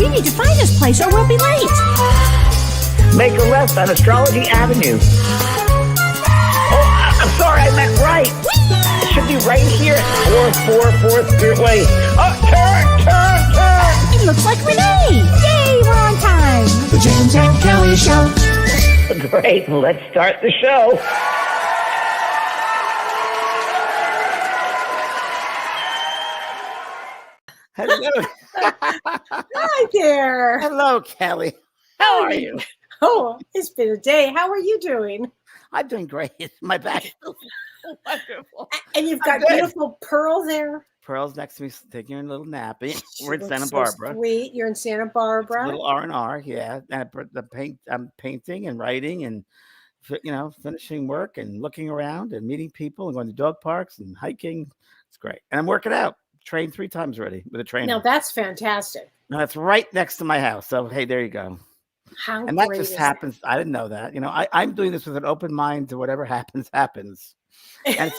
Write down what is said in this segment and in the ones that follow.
You need to find this place or we'll be late. Make a left on Astrology Avenue. Oh, I'm sorry, I meant right. It should be right here. 444 third way. Oh, turn. It looks like Renee. Yay, we're on time. The James and Kellee Show. Great, let's start the show. Hello. Hi there. Hello, Kelly. How are you? Oh, it's been a day. How are you doing? I'm doing great. My back is wonderful. And you've got beautiful Pearl there. Pearl's next to me, taking a little nappy. We're in She Santa looks Barbara. So sweet. You're in Santa Barbara. A little R&R, yeah. And I'm painting and writing and finishing work and looking around and meeting people and going to dog parks and hiking. It's great. And I'm working out. Trained 3 times already with a trainer. Now that's fantastic. Now that's right next to my house. So hey, there you go. How and that great just is happens. I didn't know that. I'm doing this with an open mind to whatever happens. And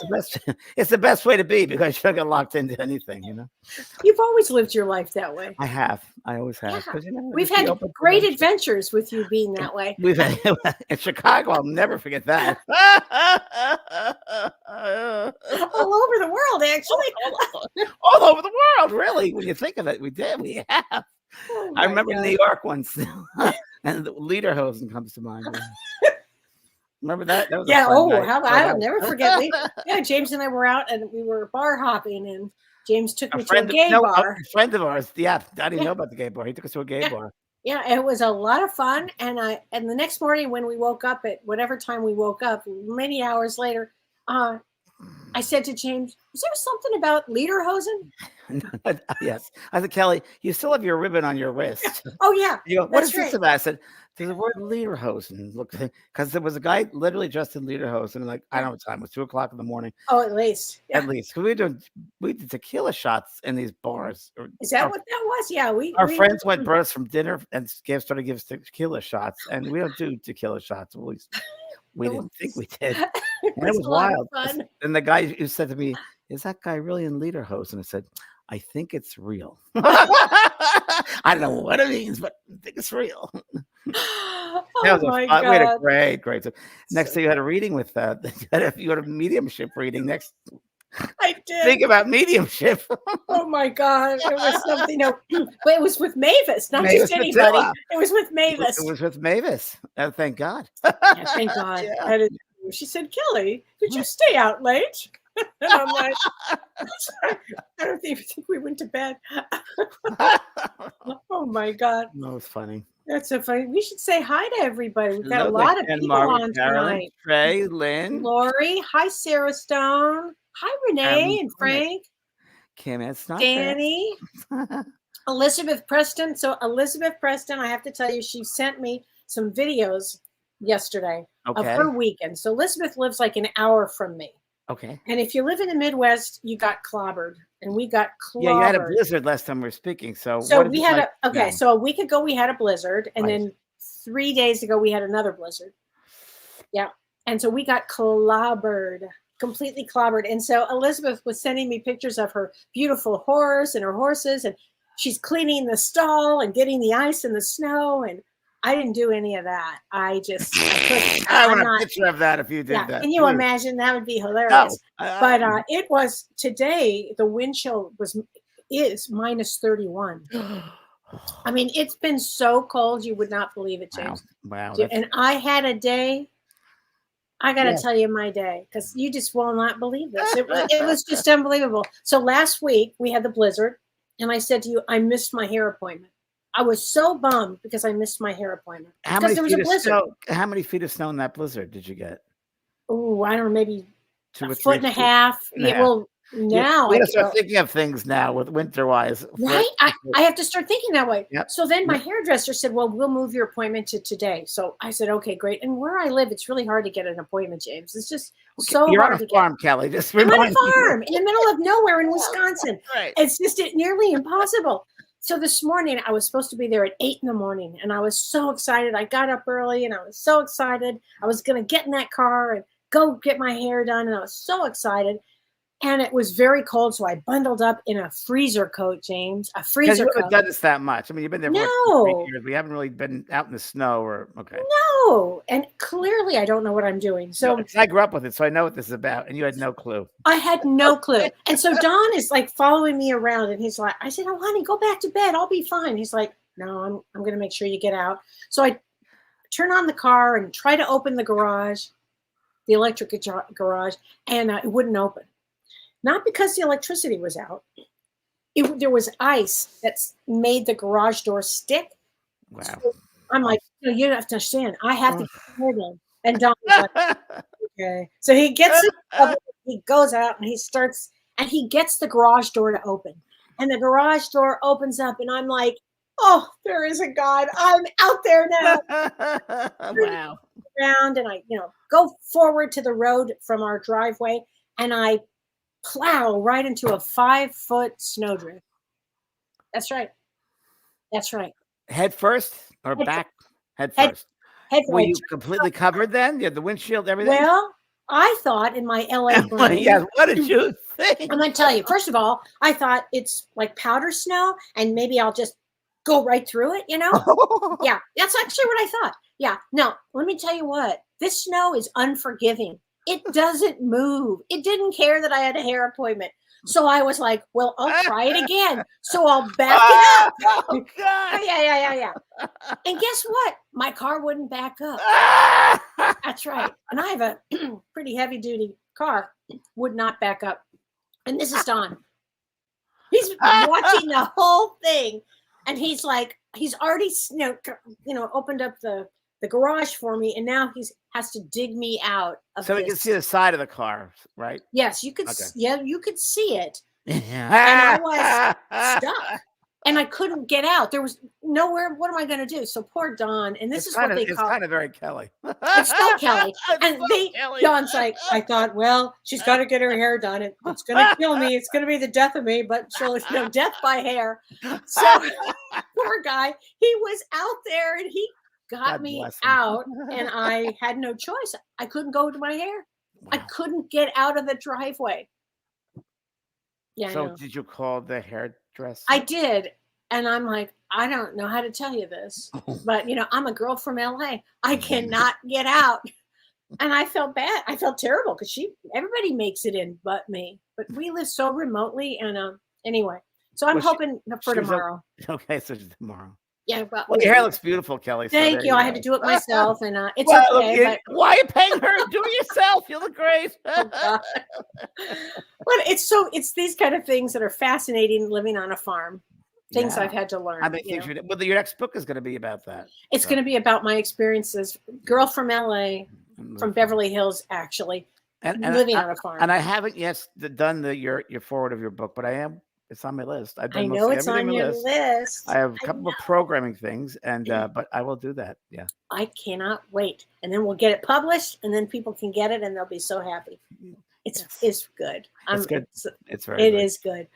it's the best way to be because you don't get locked into anything, You've always lived your life that way. I always have. Yeah. We've had great adventures with you being that way. We've had in Chicago. I'll never forget that. All over the world, actually. All over the world, really. When you think of it, we have. Oh I remember New York once, and the Lederhosen comes to mind. Remember that? That was I'll never forget. James and I were out and we were bar hopping, and James took me to a gay bar. A friend of ours. Yeah, I didn't know about the gay bar. He took us to a gay bar. Yeah, it was a lot of fun. And the next morning when we woke up at whatever time we woke up, many hours later, I said to James, "Is there something about Lederhosen?" Yes. I said, Kelly, you still have your ribbon on your wrist. Oh, yeah. You go, what is this about? I said, there's the word Lederhosen. Look, because there was a guy literally dressed in Lederhosen. Like, I don't know what time. It was 2:00 in the morning. Oh, at least. Yeah. At least. Because we did tequila shots in these bars. Is that what that was? Yeah. Our friends brought us from dinner and started to give us tequila shots. And we don't do tequila shots. At least we didn't think we did. And it was wild. And the guy who said to me, is that guy really in Lederhosen? I said, I think it's real. I don't know what it means, but I think it's real. Oh my God. We had a great. So next thing you had a reading with that. You had a mediumship reading next. I did. Think about mediumship. Oh my God. It was something. But it was with Mavis, not just anybody. It was with Mavis. It was with Mavis. Oh, thank God. Yeah, thank God. Yeah. She said, Kelly, did you stay out late? And I'm like, I don't even think we went to bed. Oh my God. No, it's funny. That's so funny. We should say hi to everybody. We've got a lot of people on tonight. Trey, Lynn. Lori. Hi, Sarah Stone. Hi, Renee and Frank. Kim, it's not Danny. Elizabeth Preston. So Elizabeth Preston, I have to tell you, she sent me some videos yesterday of her weekend. So Elizabeth lives like an hour from me. Okay. And if you live in the Midwest, you got clobbered, and we got clobbered. Yeah, you had a blizzard last time we were speaking. So we had so a week ago we had a blizzard, and then 3 days ago we had another blizzard. Yeah. And so we got clobbered, completely clobbered. And so Elizabeth was sending me pictures of her beautiful horse and her horses, and she's cleaning the stall and getting the ice and the snow, and I didn't do any of that. I want a picture of that if you did that. Can you imagine? That would be hilarious. No, but it was today. The wind chill is minus 31. I mean, it's been so cold you would not believe it, James. Wow. And I had a day. I got to tell you my day because you just will not believe this. It was just unbelievable. So last week we had the blizzard, and I said to you, I missed my hair appointment. I was so bummed because I missed my hair appointment. How many feet of snow in that blizzard did you get? Oh, I don't know, maybe 2 or 3 foot and a half. Yeah, well, now I start thinking of things now with winter-wise. Right? I have to start thinking that way. Yep. So then my hairdresser said, well, we'll move your appointment to today. So I said, okay, great. And where I live, it's really hard to get an appointment, James. It's just so You're hard on a farm, Kelly. Just I'm on a farm in the middle of nowhere in Wisconsin. Right. It's just nearly impossible. So this morning, I was supposed to be there at 8 a.m, and I was so excited. I got up early, and I was so excited. I was going to get in that car and go get my hair done, and I was so excited. And it was very cold, so I bundled up in a freezer coat, James. A freezer You coat. haven't done this that much. I mean, you've been there for like 3 years. We haven't really been out in the snow or okay. No, and clearly I don't know what I'm doing. So I grew up with it, so I know what this is about, and you had no clue. I had no clue. And so Don is like following me around, and he's like, I said, "Oh, honey, go back to bed. I'll be fine." He's like, "No, I'm going to make sure you get out." So I turn on the car and try to open the garage, the electric garage, and it wouldn't open. Not because the electricity was out. There was ice that made the garage door stick. Wow. So I'm like, you have to understand. I have to get them. And Don was like, okay. So he gets it, he goes out and he gets the garage door to open. And the garage door opens up and I'm like, oh, there is a God. I'm out there now. Wow. Around and I, go forward to the road from our driveway and I plow right into a 5-foot snowdrift. That's right. That's right. Head first or back? Head first. Were you completely covered then? You had the windshield, everything? Well, I thought in my LA brain. Yeah, what did you think? I'm going to tell you. First of all, I thought it's like powder snow and maybe I'll just go right through it, Yeah, that's actually what I thought. Yeah. No, let me tell you what. This snow is unforgiving. It doesn't move. It didn't care that I had a hair appointment. So I was like, well, I'll try it again. So I'll back it up. Oh, God. Yeah. And guess what? My car wouldn't back up. That's right. And I have a pretty heavy duty car. Would not back up. And this is Don. He's watching the whole thing. And he's like, he's already, opened up the garage for me, and now he has to dig me out of so we can see the side of the car, right? Yes, you could. Okay. Yeah, you could see it. And I was stuck, and I couldn't get out. There was nowhere. What am I going to do? So poor Don, and this is what they call. It's kind of very Kelly. It's so Kelly, and Don's like, I thought, well, she's got to get her hair done. It's going to kill me. It's going to be the death of me, but she'll, death by hair. So poor guy, he was out there, and he got me out and I had no choice. I couldn't go to my hair. Wow. I couldn't get out of the driveway. Yeah. So did you call the hairdresser? I did. And I'm like, I don't know how to tell you this, but I'm a girl from LA. I cannot get out. And I felt bad. I felt terrible because everybody makes it in but me. But we live so remotely. And anyway, so I'm hoping for tomorrow. Okay, so tomorrow. Yeah, but your hair looks beautiful, Kelly. Thank you. I had to do it myself, and it's okay. Why are you paying her? Do it yourself. You look great. But it's these kind of things that are fascinating living on a farm. Things I've had to learn. I mean, your next book is going to be about that. It's going to be about my experiences. Girl from LA, from Beverly Hills, actually, and living on a farm. And I haven't yet done your forward of your book, but I am. It's on my list. I know it's on your list. I have a couple of programming things, and but I will do that. Yeah, I cannot wait. And then we'll get it published, and then people can get it, and they'll be so happy. It's good. It's good. It's very. It is good.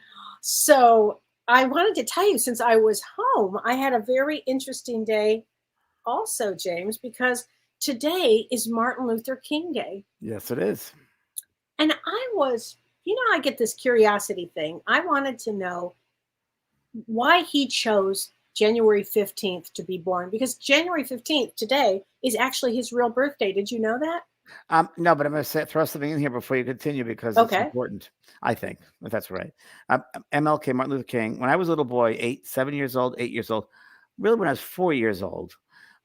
So I wanted to tell you, since I was home, I had a very interesting day, also, James, because today is Martin Luther King Day. Yes, it is. And I was. I get this curiosity thing. I wanted to know why he chose January 15th to be born, because January 15th today is actually his real birthday. Did you know that? No, but I'm going to throw something in here before you continue because it's important, I think, if that's right. MLK, Martin Luther King, when I was a little boy, 7 years old, 8 years old, really when I was 4 years old,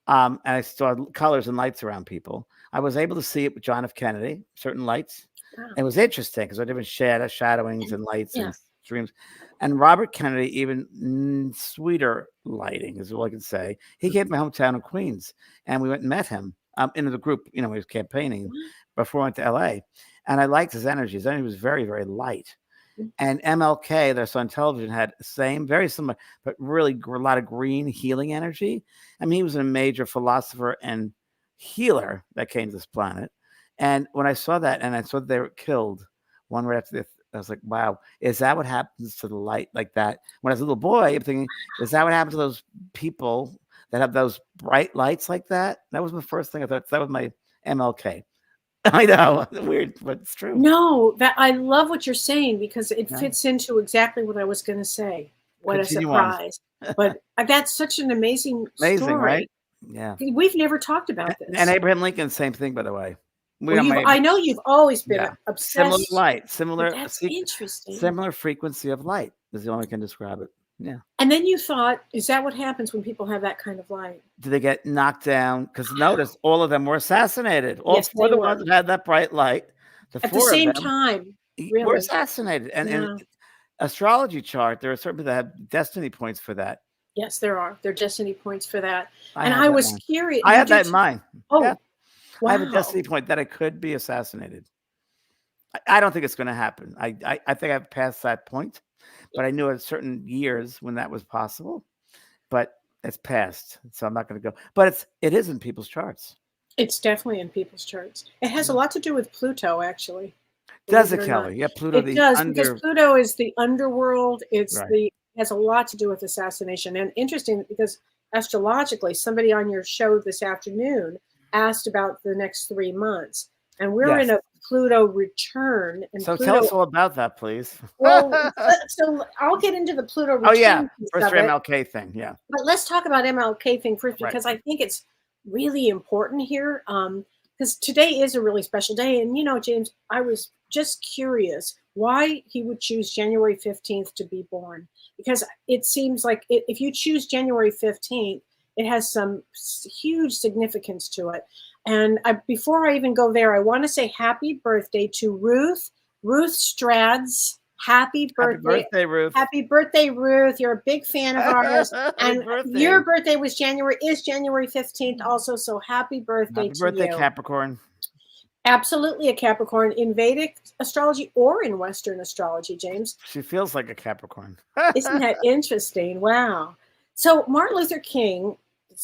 and I saw colors and lights around people, I was able to see it with John F. Kennedy, certain lights. Wow. It was interesting because there were different shadowings and lights and streams. And Robert Kennedy, even sweeter lighting is all I can say. He came to my hometown of Queens, and we went and met him in the group. He was campaigning before I went to LA. And I liked his energy. His energy was very, very light. And MLK, that I saw on television, had the same, very similar, but really a lot of green healing energy. I mean, he was a major philosopher and healer that came to this planet. And when I saw that, and I saw that they were killed one right after the other, I was like, wow, is that what happens to the light like that? When I was a little boy, I'm thinking, is that what happens to those people that have those bright lights like that? That was the first thing I thought. That was my MLK. I know, weird, but it's true. No, that I love what you're saying because it fits into exactly what I was going to say. What Continue a surprise! But that's such an amazing story. Right? Yeah. We've never talked about this. And Abraham Lincoln, same thing, by the way. I know you've always been obsessed. Similar light, similar. That's interesting. Similar frequency of light is the only way I can describe it. Yeah. And then you thought, is that what happens when people have that kind of light? Do they get knocked down? Because notice, all of them were assassinated. All Yes, four of they the were. ones that had that bright light. At the same time, really. Were assassinated. And astrology chart, there are certain people that have destiny points for that. Yes, there are. There are destiny points for that. I was curious. I have that in mind. Oh, yeah. wow. I have a destiny point that I could be assassinated. I don't think it's going to happen. I think I've passed that point, but I knew at certain years when that was possible, but it's passed. So I'm not going to go. But it is in people's charts. It's definitely in people's charts. It has a lot to do with Pluto, actually. Does it, Kelly? Yeah, Pluto. It does, because Pluto is the underworld. It has a lot to do with assassination. And interesting, because astrologically, somebody on your show this afternoon asked about the next 3 months. And we're in a Pluto return. And so Pluto, tell us all about that, please. Well, so I'll get into the Pluto return. Oh, yeah. First your MLK thing, yeah. But let's talk about MLK thing first, because I think it's really important here. Because today is a really special day. And, James, I was just curious why he would choose January 15th to be born. Because it seems like if you choose January 15th, it has some huge significance to it. And before I even go there, I want to say happy birthday to Ruth Strads. Happy birthday, Ruth. Happy birthday, Ruth. You're a big fan of ours. And your birthday is January 15th also. So happy birthday to you. Happy birthday, Capricorn. Absolutely a Capricorn in Vedic astrology or in Western astrology, James. She feels like a Capricorn. Isn't that interesting? Wow. So Martin Luther King,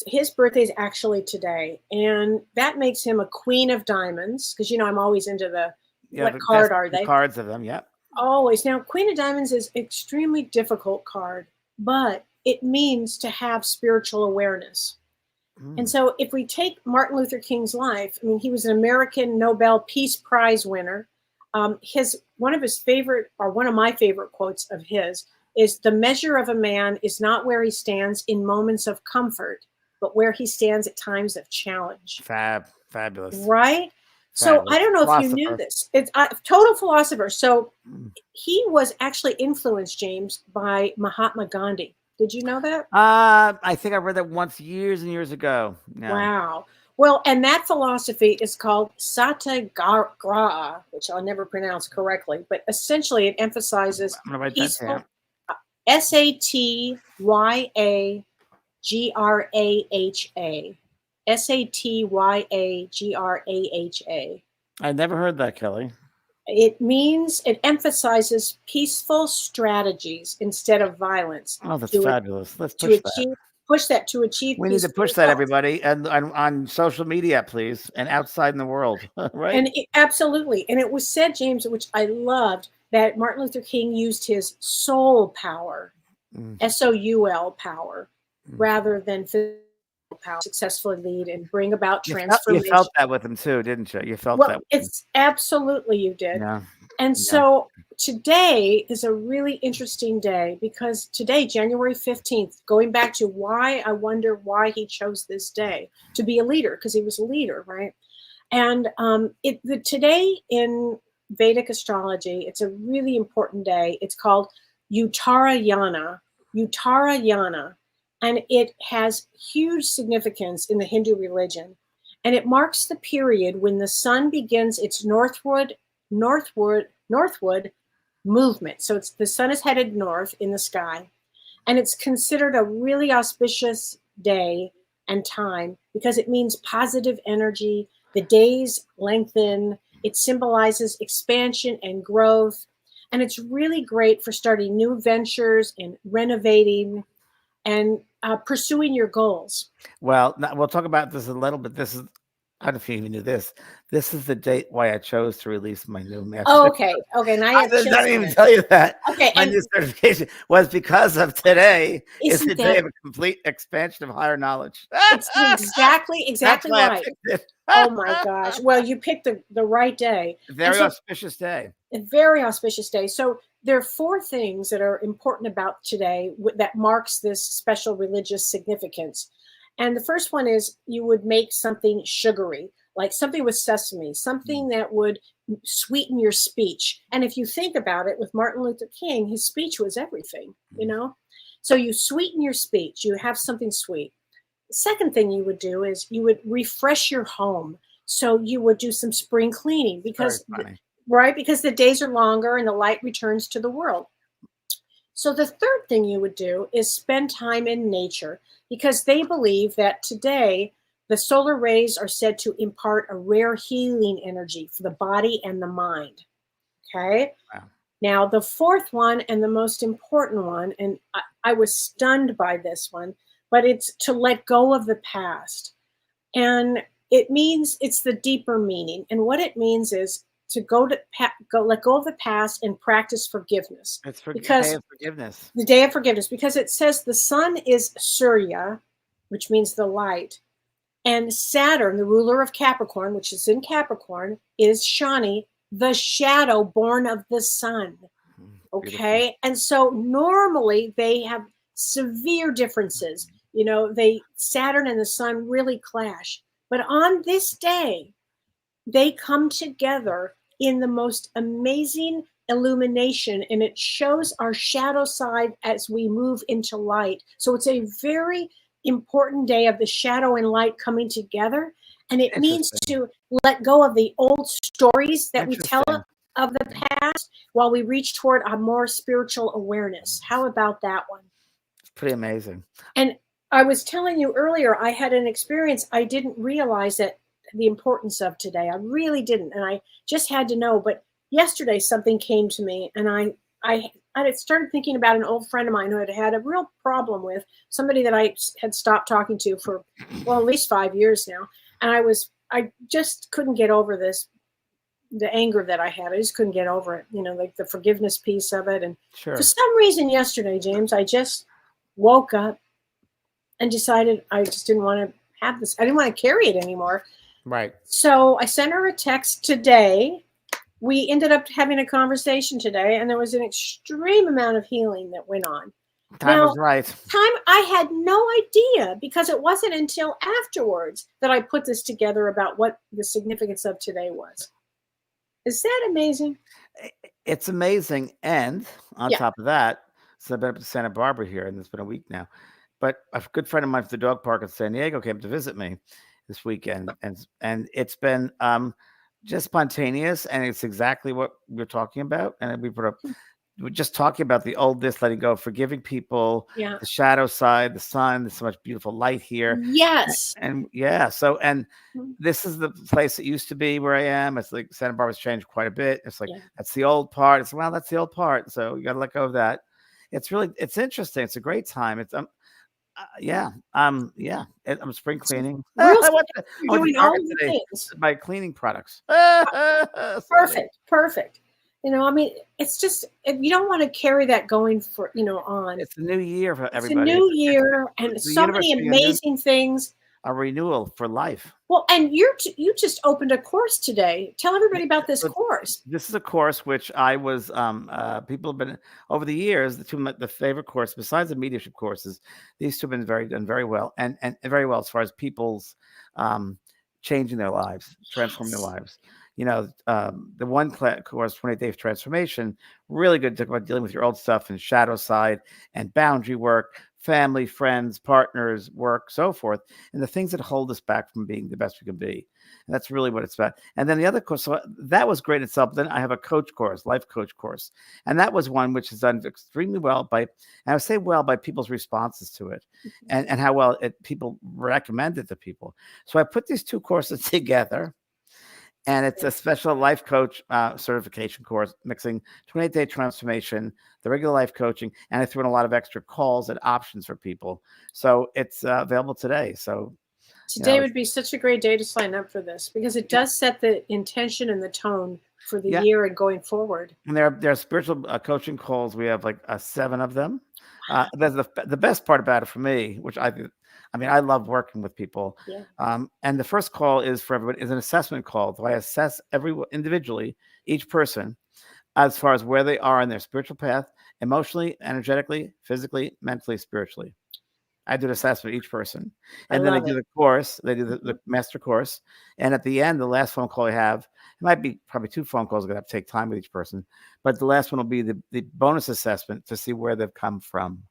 his birthday is actually today. And that makes him a queen of diamonds. Because, I'm always into what card are they? Cards of them, yep. Always. Now, Queen of Diamonds is an extremely difficult card, but it means to have spiritual awareness. And so if we take Martin Luther King's life, he was an American Nobel Peace Prize winner. One of my favorite quotes of his is, "The measure of a man is not where he stands in moments of comfort, but where he stands at times of challenge." Fabulous. Right? So I don't know if you knew this. It's a total philosopher. So he was actually influenced, James, by Mahatma Gandhi. Did you know that? I think I read that once years and years ago. Yeah. Wow. Well, and that philosophy is called Satyagraha, which I'll never pronounce correctly, but essentially it emphasizes peaceful. Satyagraha. Satyagraha. I never heard that, Kelly. It emphasizes peaceful strategies instead of violence. Oh, that's fabulous. Let's push that. To achieve. We need to push that, everybody, and on social media, please, and outside in the world, right? And absolutely. And it was said, James, which I loved, that Martin Luther King used his soul power, SOUL power, rather than physical power, successfully lead and bring about transformation. You felt that with him too, didn't you? You felt that. It's absolutely you did. Yeah. And so today is a really interesting day, because today, January 15th, going back to why I wonder why he chose this day to be a leader, because he was a leader, right? And today in Vedic astrology, it's a really important day. It's called Uttarayana. And it has huge significance in the Hindu religion. And it marks the period when the sun begins its northward movement. So the sun is headed north in the sky. And it's considered a really auspicious day and time because it means positive energy. The days lengthen. It symbolizes expansion and growth. And it's really great for starting new ventures and renovating and pursuing your goals. Well, we'll talk about this a little bit. This is I don't know if you even knew this. This is the date why I chose to release my new master. Oh, okay. Now I I have didn't chills even again. tell you that. Okay, My and new certification was because of today. It's the isn't day that of a complete expansion of higher knowledge. it's exactly That's why I right. picked it. Oh my gosh. Well, you picked the right day. And Very so auspicious day. a very auspicious day. So there are four things that are important about today that marks this special religious significance. And the first one is you would make something sugary, like something with sesame, something that would sweeten your speech. And if you think about it, with Martin Luther King, his speech was everything, you know? So you sweeten your speech, you have something sweet. The second thing you would do is you would refresh your home. So you would do some spring cleaning because right, because the days are longer and the light returns to the world. So the third thing you would do is spend time in nature because they believe that today the solar rays are said to impart a rare healing energy for the body and the mind. Okay. Wow. Now, the fourth one and the most important one, and I was stunned by this one, but it's to let go of the past. And it means it's the deeper meaning. And what it means is to let go of the past and practice forgiveness. It's for Because day of forgiveness. the day of forgiveness, because it says the sun is Surya, which means the light, and Saturn, the ruler of Capricorn, which is in Capricorn, is Shani, the shadow born of the sun. Okay. Beautiful. And so normally they have severe differences. You know, Saturn and the sun really clash. But on this day, they come together in the most amazing illumination, and it shows our shadow side as we move into light. So it's a very important day of the shadow and light coming together. And it means to let go of the old stories that we tell of the past while we reach toward a more spiritual awareness. How about that one? It's pretty amazing. And I was telling you earlier, I had an experience I didn't realize that the importance of today. I really didn't. And I just had to know. But yesterday something came to me, and I started thinking about an old friend of mine who had a real problem with somebody that I had stopped talking to for, well, at least 5 years now. And I just couldn't get over the anger that I had. I just couldn't get over it, you know, like the forgiveness piece of it. And for some reason yesterday, James, I just woke up and decided I just didn't want to have this. I didn't want to carry it anymore. Right. So I sent her a text today. We ended up having a conversation today, and there was an extreme amount of healing that went on. Time was right. I had no idea, because it wasn't until afterwards that I put this together about what the significance of today was. Is that amazing? It's amazing. And on top of that, so I've been up to Santa Barbara here, and it's been a week now. But a good friend of mine from the dog park in San Diego came to visit me this weekend, and it's been just spontaneous, and it's exactly what we're talking about. And we're just talking about the oldness, letting go, forgiving people, the shadow side, the sun. There's so much beautiful light here. Yes. And this is the place it used to be where I am. It's like Santa Barbara's changed quite a bit. It's like, that's the old part. It's, well, that's the old part. So you got to let go of that. It's interesting. It's a great time. It's, I'm spring cleaning. I went doing all the things. My cleaning products. Perfect. You know, I mean, it's just, you don't want to carry that going for, on. It's a new year for everybody. It's a new year, and so many amazing things. A renewal for life. Well, and you just opened a course today. Tell everybody about this course. This is a course which I was, people have been, over the years, the favorite course, besides the mediumship courses, these two have been done very well, and very well as far as people's changing their lives, transforming their lives. You know, the one course, 28 Days Transformation, really good to talk about dealing with your old stuff and shadow side and boundary work, family, friends, partners, work, so forth, and the things that hold us back from being the best we can be. And that's really what it's about. And then the other course, so that was great itself. Then I have a coach course, life coach course. And that was one which is done extremely well by people's responses to it, and how well people recommend it to people. So I put these two courses together. And it's a special life coach certification course, mixing 28-day transformation, the regular life coaching, and I threw in a lot of extra calls and options for people. So it's available today. So Today would be such a great day to sign up for this because it does set the intention and the tone for the year and going forward. And there are spiritual coaching calls. We have like 7 of them. The best part about it for me, which I love working with people. Yeah. And the first call is for everybody, is an assessment call. So I assess everyone individually, each person, as far as where they are in their spiritual path, emotionally, energetically, physically, mentally, spiritually. I do an assessment of each person. And then they do the course. They do the master course. And at the end, the last phone call I have, it might be probably 2 phone calls. I'm going to have to take time with each person. But the last one will be the bonus assessment to see where they've come from.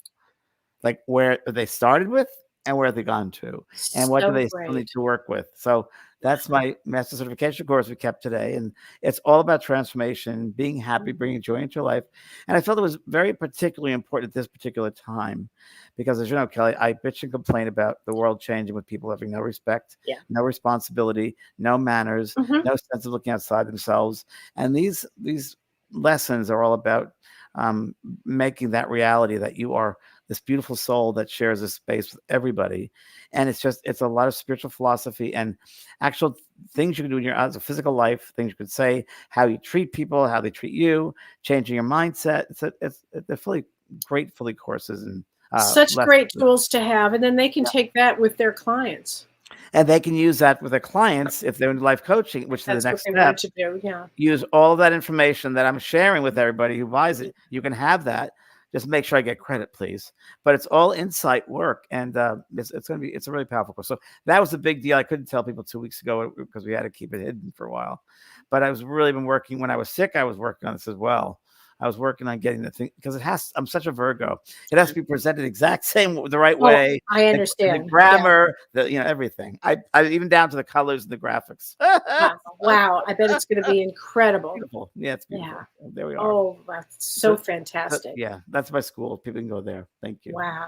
Like where they started with and where they've gone to. And what do they still need to work with. So that's my master certification course we kept today. And it's all about transformation, being happy, bringing joy into your life. And I felt it was very particularly important at this particular time because, as you know, Kelly, I bitch and complain about the world changing with people having no respect, no responsibility, no manners, no sense of looking outside themselves. And these lessons are all about making that reality that you are this beautiful soul that shares this space with everybody. And it's a lot of spiritual philosophy and actual things you can do in your as a physical life, things you could say, how you treat people, how they treat you, changing your mindset. They're fully courses and such great tools to have. And then they can take that with their clients. And they can use that with their clients if they're in life coaching, which is the next step. Want to do, use all of that information that I'm sharing with everybody who buys it. You can have that. Just make sure I get credit, please. But it's all insight work, and it's a really powerful course. So that was a big deal. I couldn't tell people 2 weeks ago because we had to keep it hidden for a while. But I was really been working when I was sick. I was working on this as well. I was working on getting the thing because I'm such a Virgo. It has to be presented exact same the right way. I understand the grammar, everything. I even down to the colors and the graphics. Wow. I bet it's going to be incredible. Beautiful. Yeah, it's beautiful. Yeah. There we are. Oh, that's so fantastic. That's my school. People can go there. Thank you. Wow.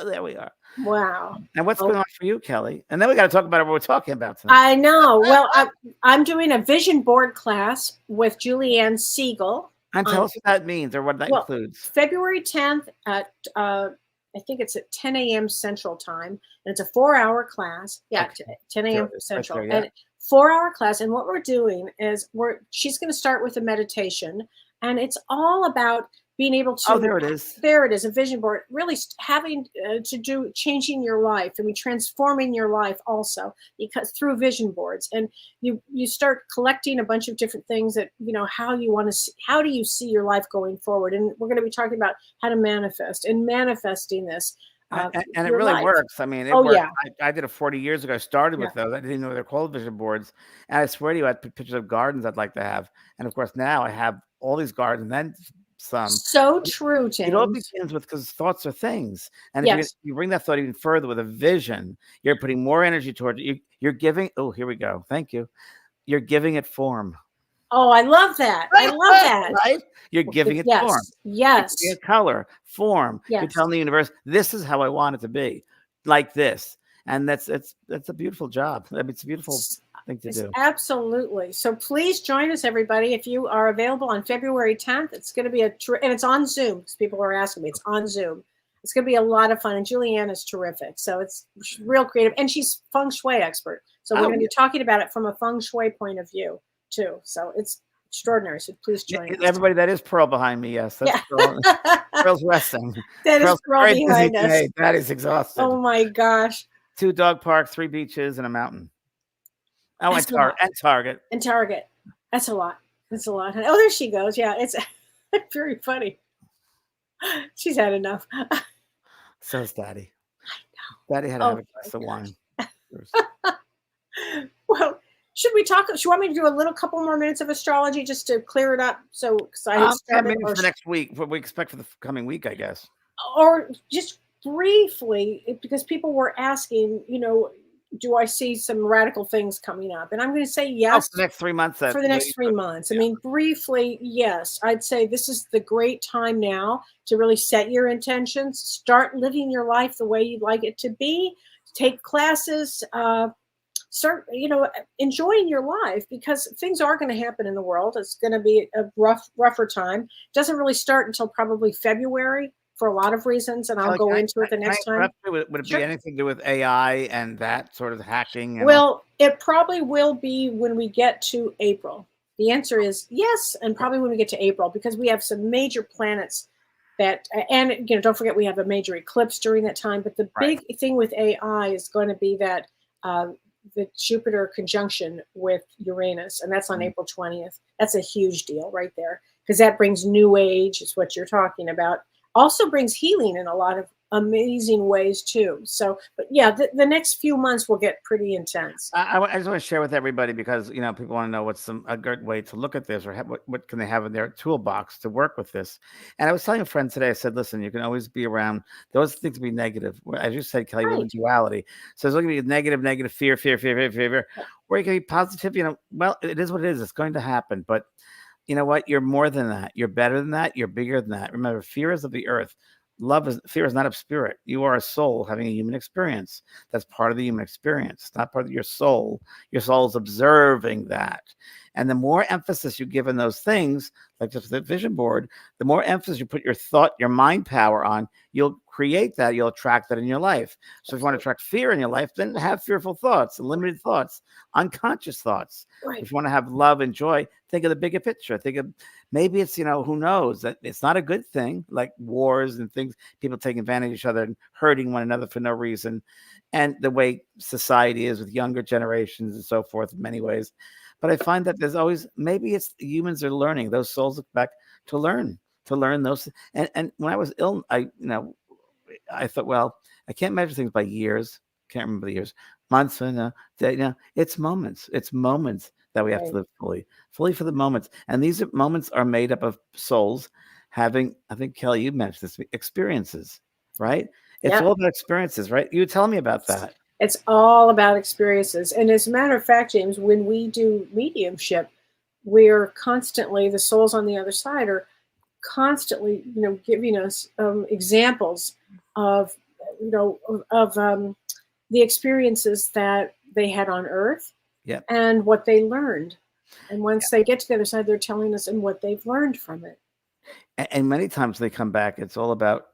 There we are. Wow. And what's going on for you, Kelly? And then we got to talk about what we're talking about tonight. I know. Well, I'm doing a vision board class with Julianne Siegel. And tell us what that means or what that includes. February 10th at, I think it's at 10 a.m. Central Time. And it's a 4-hour class. Yeah, okay. 10 a.m. Central. Right there, and 4-hour class. And what we're doing is she's going to start with a meditation. And it's all about being able to. Oh, there it is. There it is, a vision board. Really having to do changing your life. I mean, transforming your life also because through vision boards. And you start collecting a bunch of different things that, how you want to see, how do you see your life going forward? And we're going to be talking about how to manifest and manifesting this. And it really works. I mean, it works. Yeah. I did it 40 years ago. I started with those. I didn't know they're called vision boards. And I swear to you, I put pictures of gardens I'd like to have. And of course, now I have all these gardens and then some. So true, James. It all begins with because thoughts are things. And if you bring that thought even further with a vision, you're putting more energy towards it. You're giving. Oh, here we go. Thank you. You're giving it form. Oh, I love that. I love that. Right? You're giving it form. Yes. You're giving it color, form. Yes. You're telling the universe, this is how I want it to be, like this. And that's a beautiful job. I mean, it's a beautiful thing to do. Absolutely. So please join us, everybody. If you are available on February 10th, it's going to be and it's on Zoom because people are asking me. It's on Zoom. It's going to be a lot of fun. And Julianne is terrific. So it's real creative. And she's feng shui expert. So we're going to be talking about it from a feng shui point of view too. So it's extraordinary. So please join us. Everybody, that is Pearl behind me. Yes. That's Pearl. Pearl's resting. That is Pearl behind us. Today. That is exhausted. Oh my gosh. 2 dog parks, 3 beaches, and a mountain. Oh, and Target. And Target. That's a lot. That's a lot. Oh, there she goes. Yeah, it's very funny. She's had enough. So is Daddy. I know. Daddy had to have a glass of wine. Well, should we talk? Should you want me to do a little couple more minutes of astrology just to clear it up? So, because I started, maybe for next week. What we expect for the coming week, I guess. Or just briefly, because people were asking, do I see some radical things coming up? And I'm going to say yes. For the next 3 months. For the next 3 months. I mean, briefly, yes. I'd say this is the great time now to really set your intentions. Start living your life the way you'd like it to be. Take classes. Start, enjoying your life because things are going to happen in the world. It's going to be a rougher time. It doesn't really start until probably February for a lot of reasons, and I'll Kelly, go into it the next time. Would it Sure. be anything to do with AI and that sort of hacking? And Well, it probably will be when we get to April. The answer is yes, and probably when we get to April, because we have some major planets that, and don't forget we have a major eclipse during that time. But the big thing with AI is going to be that the Jupiter conjunction with Uranus, and that's on April 20th. That's a huge deal right there, because that brings new age, is what you're talking about. Also brings healing in a lot of amazing ways too. So, but yeah, the next few months will get pretty intense. I just want to share with everybody, because people want to know what's a good way to look at this, or what can they have in their toolbox to work with this. And I was telling a friend today, I said, listen, you can always be around those things to be negative. As you said, Kelly, with duality. So it's going to be negative, fear, or you can be positive. Well, it is what it is. It's going to happen. But you know what? You're more than that. You're better than that. You're bigger than that. Remember, fear is of the earth. Fear is not of spirit. You are a soul having a human experience. That's part of the human experience. It's not part of your soul. Your soul is observing that. And the more emphasis you give in those things, like just the vision board, the more emphasis you put your thought, your mind power on, you'll create that. You'll attract that in your life. So if you want to attract fear in your life, then have fearful thoughts, limited thoughts, unconscious thoughts. If you want to have love and joy, think of the bigger picture. Think of, maybe it's, who knows, that it's not a good thing, like wars and things, people taking advantage of each other and hurting one another for no reason. And the way society is with younger generations and so forth in many ways. But I find that there's always, maybe it's humans are learning, those souls look back to learn those. And when I was ill, I thought, well, I can't measure things by years. Can't remember the years, months, and it's moments. It's moments that we have to live fully for the moments. And these moments are made up of souls having, I think, Kelly, you mentioned this, experiences, right? It's all about experiences, right? You were telling me about that. It's all about experiences. And as a matter of fact, James, when we do mediumship, we're constantly, the souls on the other side are constantly, giving us examples of, the experiences that they had on Earth and what they learned. And once they get to the other side, they're telling us and what they've learned from it. And many times they come back, it's all about,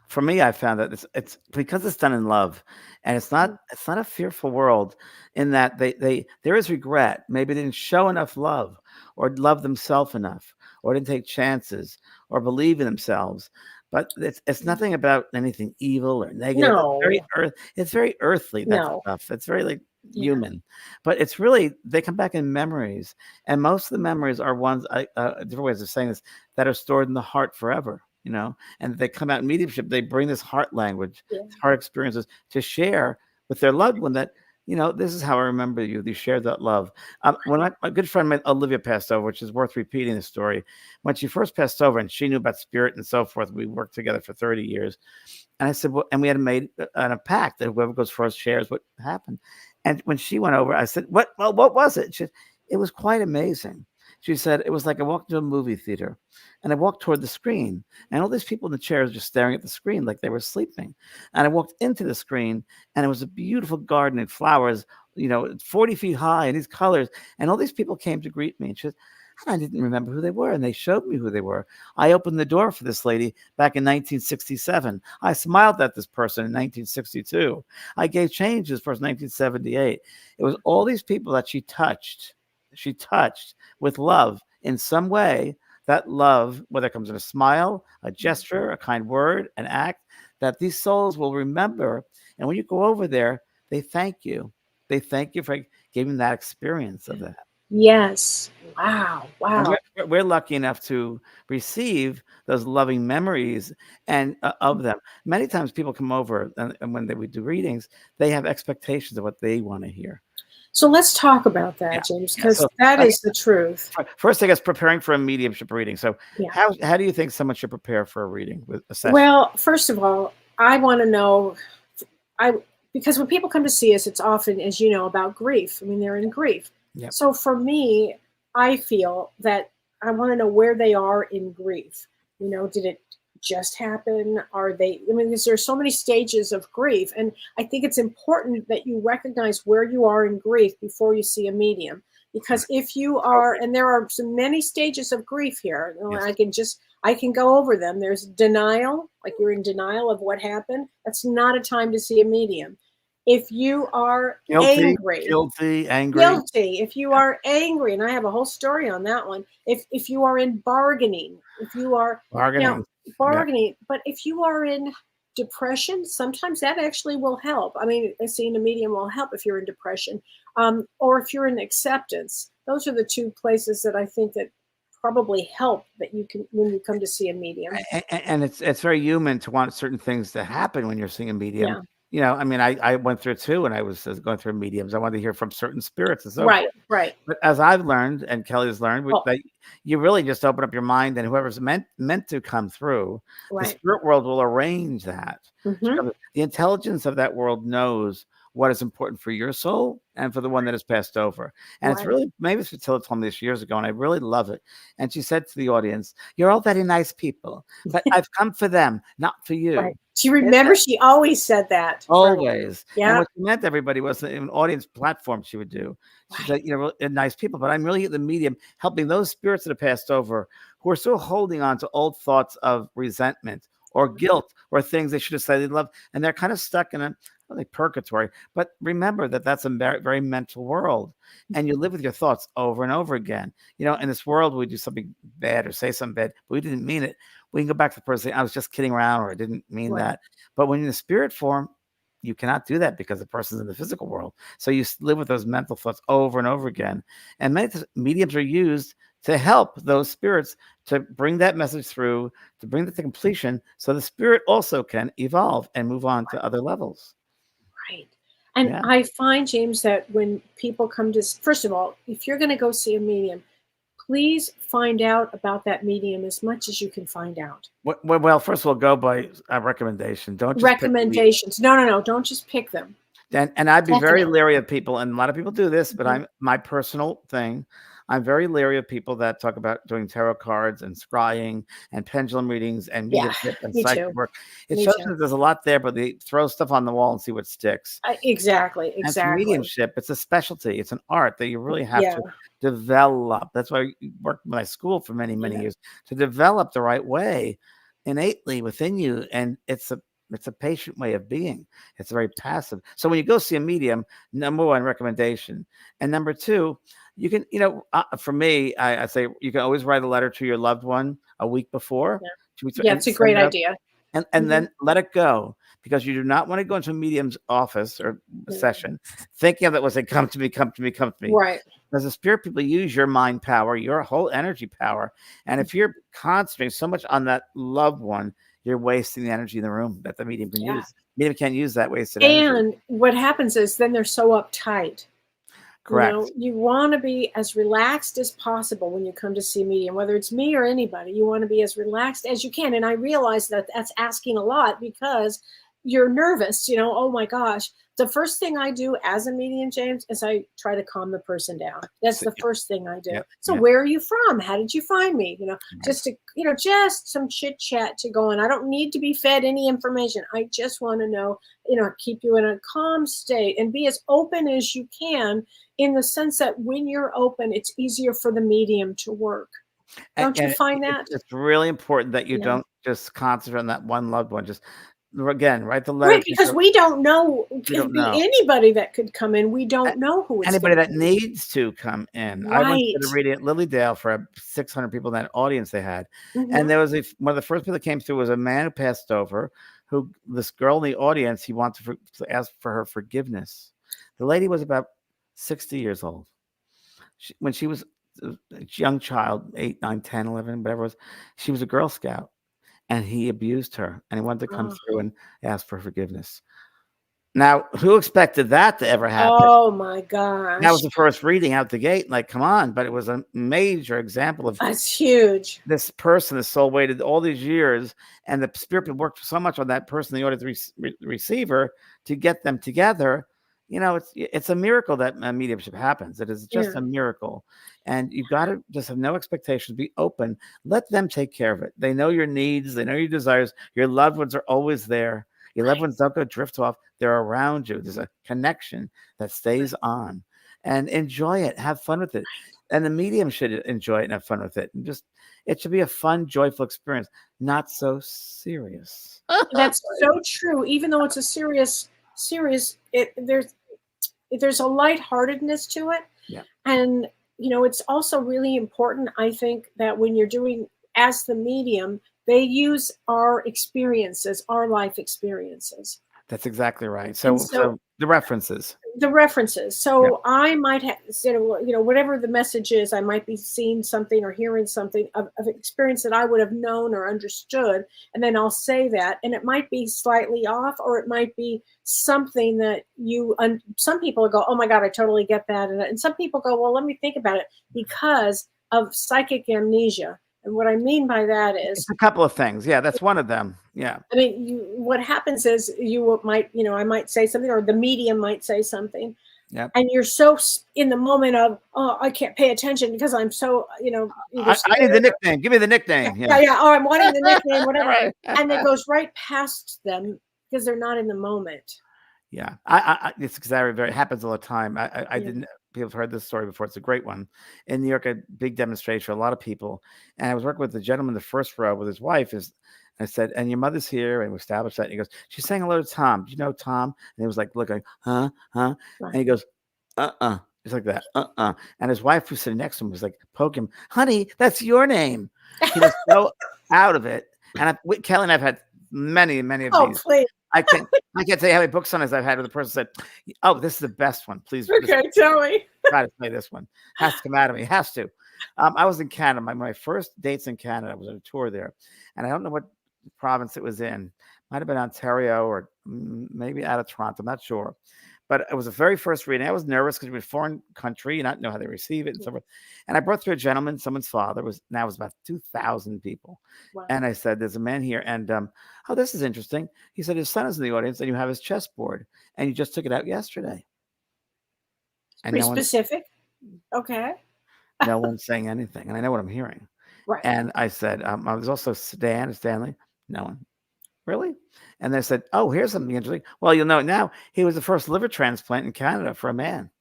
for me, I found that it's because it's done in love, and it's not a fearful world, in that there is regret. Maybe they didn't show enough love, or love themselves enough, or didn't take chances, or believe in themselves. But it's nothing about anything evil or negative. No. It's very earthly, that stuff. It's very human, but it's really, they come back in memories, and most of the memories are ones, different ways of saying this, that are stored in the heart forever, and they come out in mediumship. They bring this heart language, heart experiences to share with their loved one, that this is how I remember you. You shared that love. When my good friend Olivia passed over, which is worth repeating the story, when she first passed over and she knew about spirit and so forth, we worked together for 30 years. And I said, well, and we had made a pact that whoever goes first shares what happened. And when she went over, I said, what was it? She said, it was quite amazing. She said, it was like I walked into a movie theater, and I walked toward the screen, and all these people in the chairs just staring at the screen like they were sleeping. And I walked into the screen, and it was a beautiful garden and flowers, 40 feet high, and these colors. And all these people came to greet me. And she said, I didn't remember who they were, and they showed me who they were. I opened the door for this lady back in 1967. I smiled at this person in 1962. I gave change to this person in 1978. It was all these people that she touched with love in some way. That love, whether it comes in a smile, a gesture, a kind word, an act, that these souls will remember. And when you go over there, they thank you. They thank you for giving that experience of that. Yes. Wow. We're lucky enough to receive those loving memories and of them. Many times people come over, and when we do readings, they have expectations of what they want to hear. So let's talk about that, James, because that is the truth. First, I guess, preparing for a mediumship reading. So how do you think someone should prepare for a reading with a session? Well, first of all, I want to know, because when people come to see us, it's often, as you know, about grief. I mean, they're in grief. Yep. So for me, I feel that I want to know where they are in grief. Did it just happen? Are they, because there's so many stages of grief. And I think it's important that you recognize where you are in grief before you see a medium. Because if you are, and there are so many stages of grief here, I can go over them. There's denial, like you're in denial of what happened. That's not a time to see a medium. If you are Guilty, angry. if you are angry, and I have a whole story on that one. If you are in bargaining, if you are bargaining, but if you are in depression, sometimes that actually will help. I mean, seeing a medium will help if you're in depression, or if you're in acceptance. Those are the two places that I think that probably help that you can when you come to see a medium. And it's very human to want certain things to happen when you're seeing a medium. Yeah. You know, I mean, I went through it too when I was going through mediums. I wanted to hear from certain spirits and so Right, forth. right. But as I've learned, and Kelly's learned, that you really just open up your mind, and whoever's meant to come through, the spirit world will arrange that. So the intelligence of that world knows what is important for your soul and for the one that has passed over. And it's really, maybe Fatila told me this years ago, and I really love it. And she said to the audience, "You're all very nice people, but I've come for them, not for you." Right. She remembers, she always said that. Always. Yeah. And what she meant to everybody was an audience platform she would do. She said, you know, nice people, but I'm really the medium helping those spirits that have passed over who are still holding on to old thoughts of resentment or guilt or things they should have said they loved. And they're kind of stuck in a purgatory. But remember that that's a very, very mental world. And you live with your thoughts over and over again. You know, in this world, we do something bad or say something bad, but we didn't mean it. We can go back to the person saying, I was just kidding around, or I didn't mean that. But when you're in the spirit form, you cannot do that because the person's in the physical world. So you live with those mental thoughts over and over again. And many mediums are used to help those spirits to bring that message through, to bring that to completion, so the spirit also can evolve and move on to other levels. Right. And I find, James, that when people come to, first of all, if you're going to go see a medium, please find out about that medium as much as you can find out. Well, first of all, go by a recommendation. Don't just recommendations. No. Don't just pick them. And I'd be very leery of people, and a lot of people do this, but my personal thing, I'm very leery of people that talk about doing tarot cards and scrying and pendulum readings and mediumship and psychic work. It shows that there's a lot there, but they throw stuff on the wall and see what sticks. Exactly. And for mediumship, it's a specialty. It's an art that you really have to develop. That's why I worked in my school for many, many years, to develop the right way innately within you. And it's a patient way of being. It's very passive. So when you go see a medium, number one, recommendation. And number two, you can, for me, I say you can always write a letter to your loved one a week before. It's a great idea. And then let it go, because you do not want to go into a medium's office or session thinking of it was, come to me, come to me, come to me. Right. Because the spirit people use your mind power, your whole energy power. And if you're concentrating so much on that loved one, you're wasting the energy in the room that the medium can use. Medium can't use that wasted energy. And what happens is then they're so uptight. Correct. You want to be as relaxed as possible when you come to see a medium, whether it's me or anybody. You want to be as relaxed as you can. And I realize that that's asking a lot, because you're nervous, oh my gosh. The first thing I do as a medium, James, is I try to calm the person down. That's the first thing I do. So where are you from? How did you find me? Just to, just some chit chat to go on. I don't need to be fed any information. I just want to know, keep you in a calm state and be as open as you can, in the sense that when you're open, it's easier for the medium to work. Don't you find that? It's really important that you don't just concentrate on that one loved one. Just again, write the letter. Right, because we don't know. It could be anybody that could come in. We don't know who it's anybody that needs to come in. Right. I went to the reading at Lilydale for 600 people in that audience they had. And there was one of the first people that came through was a man who passed over, who this girl in the audience, he wanted to ask for her forgiveness. The lady was about 60 years old. When she was a young child, 8, 9, 10, 11, whatever it was, she was a Girl Scout. And he abused her, and he wanted to come through and ask for forgiveness. Now, who expected that to ever happen? Oh my gosh. That was the first reading out the gate. Like, come on. But it was a major example of that's huge. This person, the soul waited all these years, and the spirit worked so much on that person, the audience receiver, to get them together. It's a miracle that mediumship happens. It is just a miracle. And you've got to just have no expectations. Be open. Let them take care of it. They know your needs. They know your desires. Your loved ones are always there. Your loved ones don't go drift off. They're around you. There's a connection that stays on. And enjoy it. Have fun with it. And the medium should enjoy it and have fun with it. And it should be a fun, joyful experience, not so serious. That's so true. Even though it's a serious, there's a lightheartedness to it. Yeah. And, it's also really important, I think, that when you're doing as the medium, they use our experiences, our life experiences. That's exactly right. So the references. So Yeah. I might have, whatever the message is, I might be seeing something or hearing something of experience that I would have known or understood. And then I'll say that, and it might be slightly off, or it might be something that some people go, oh my God, I totally get that. And some people go, well, let me think about it, because of psychic amnesia. And what I mean by that is it's a couple of things. Yeah, that's one of them. Yeah. I mean, what happens is I might say something, or the medium might say something. Yeah. And you're so in the moment of, oh, I can't pay attention because I'm so, I need the nickname. Give me the nickname. Yeah. Oh, I'm wanting the nickname, whatever. Right. And it goes right past them because they're not in the moment. Yeah. It's exactly, it happens all the time. I didn't. People have heard this story before. It's a great one. In New York, a big demonstration for a lot of people. And I was working with the gentleman in the first row with his wife. I said, and your mother's here. And we established that. And he goes, she's saying hello to Tom. Do you know Tom? And he was like, looking, huh? Right. And he goes, It's like that. And his wife who's sitting next to him was like, poke him, honey, that's your name. He was so out of it. And Kellee and I've had many of these. Oh, please. I can't tell you how many book signings I've had where the person said, oh, this is the best one. Please. Okay, tell me. Try to play this one. Has to come out of me. Has to. I was in Canada. My first dates in Canada, I was on a tour there. And I don't know what province it was in. Might have been Ontario or maybe out of Toronto. I'm not sure. But it was the very first reading. I was nervous because we're in a foreign country. You not know how they receive it and so forth. And I brought through a gentleman, someone's father. It was about 2,000 people. Wow. And I said, there's a man here. And, oh, this is interesting. He said, his son is in the audience and you have his chessboard. And you just took it out yesterday. And pretty specific. Okay. No one's saying anything. And I know what I'm hearing. Right. And I said, there's also Stanley. No one. Really? And they said, oh, here's something interesting. Well, you'll know it now. He was the first liver transplant in Canada for a man.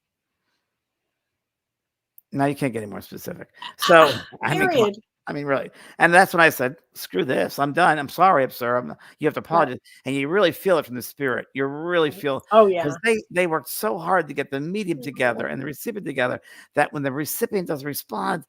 Now you can't get any more specific. So, I mean, really. And that's when I said, screw this. I'm done. I'm sorry, sir. You have to apologize. Right. And you really feel it from the spirit. You really feel. Oh, yeah. Because they worked so hard to get the medium together and the recipient together that when the recipient doesn't respond,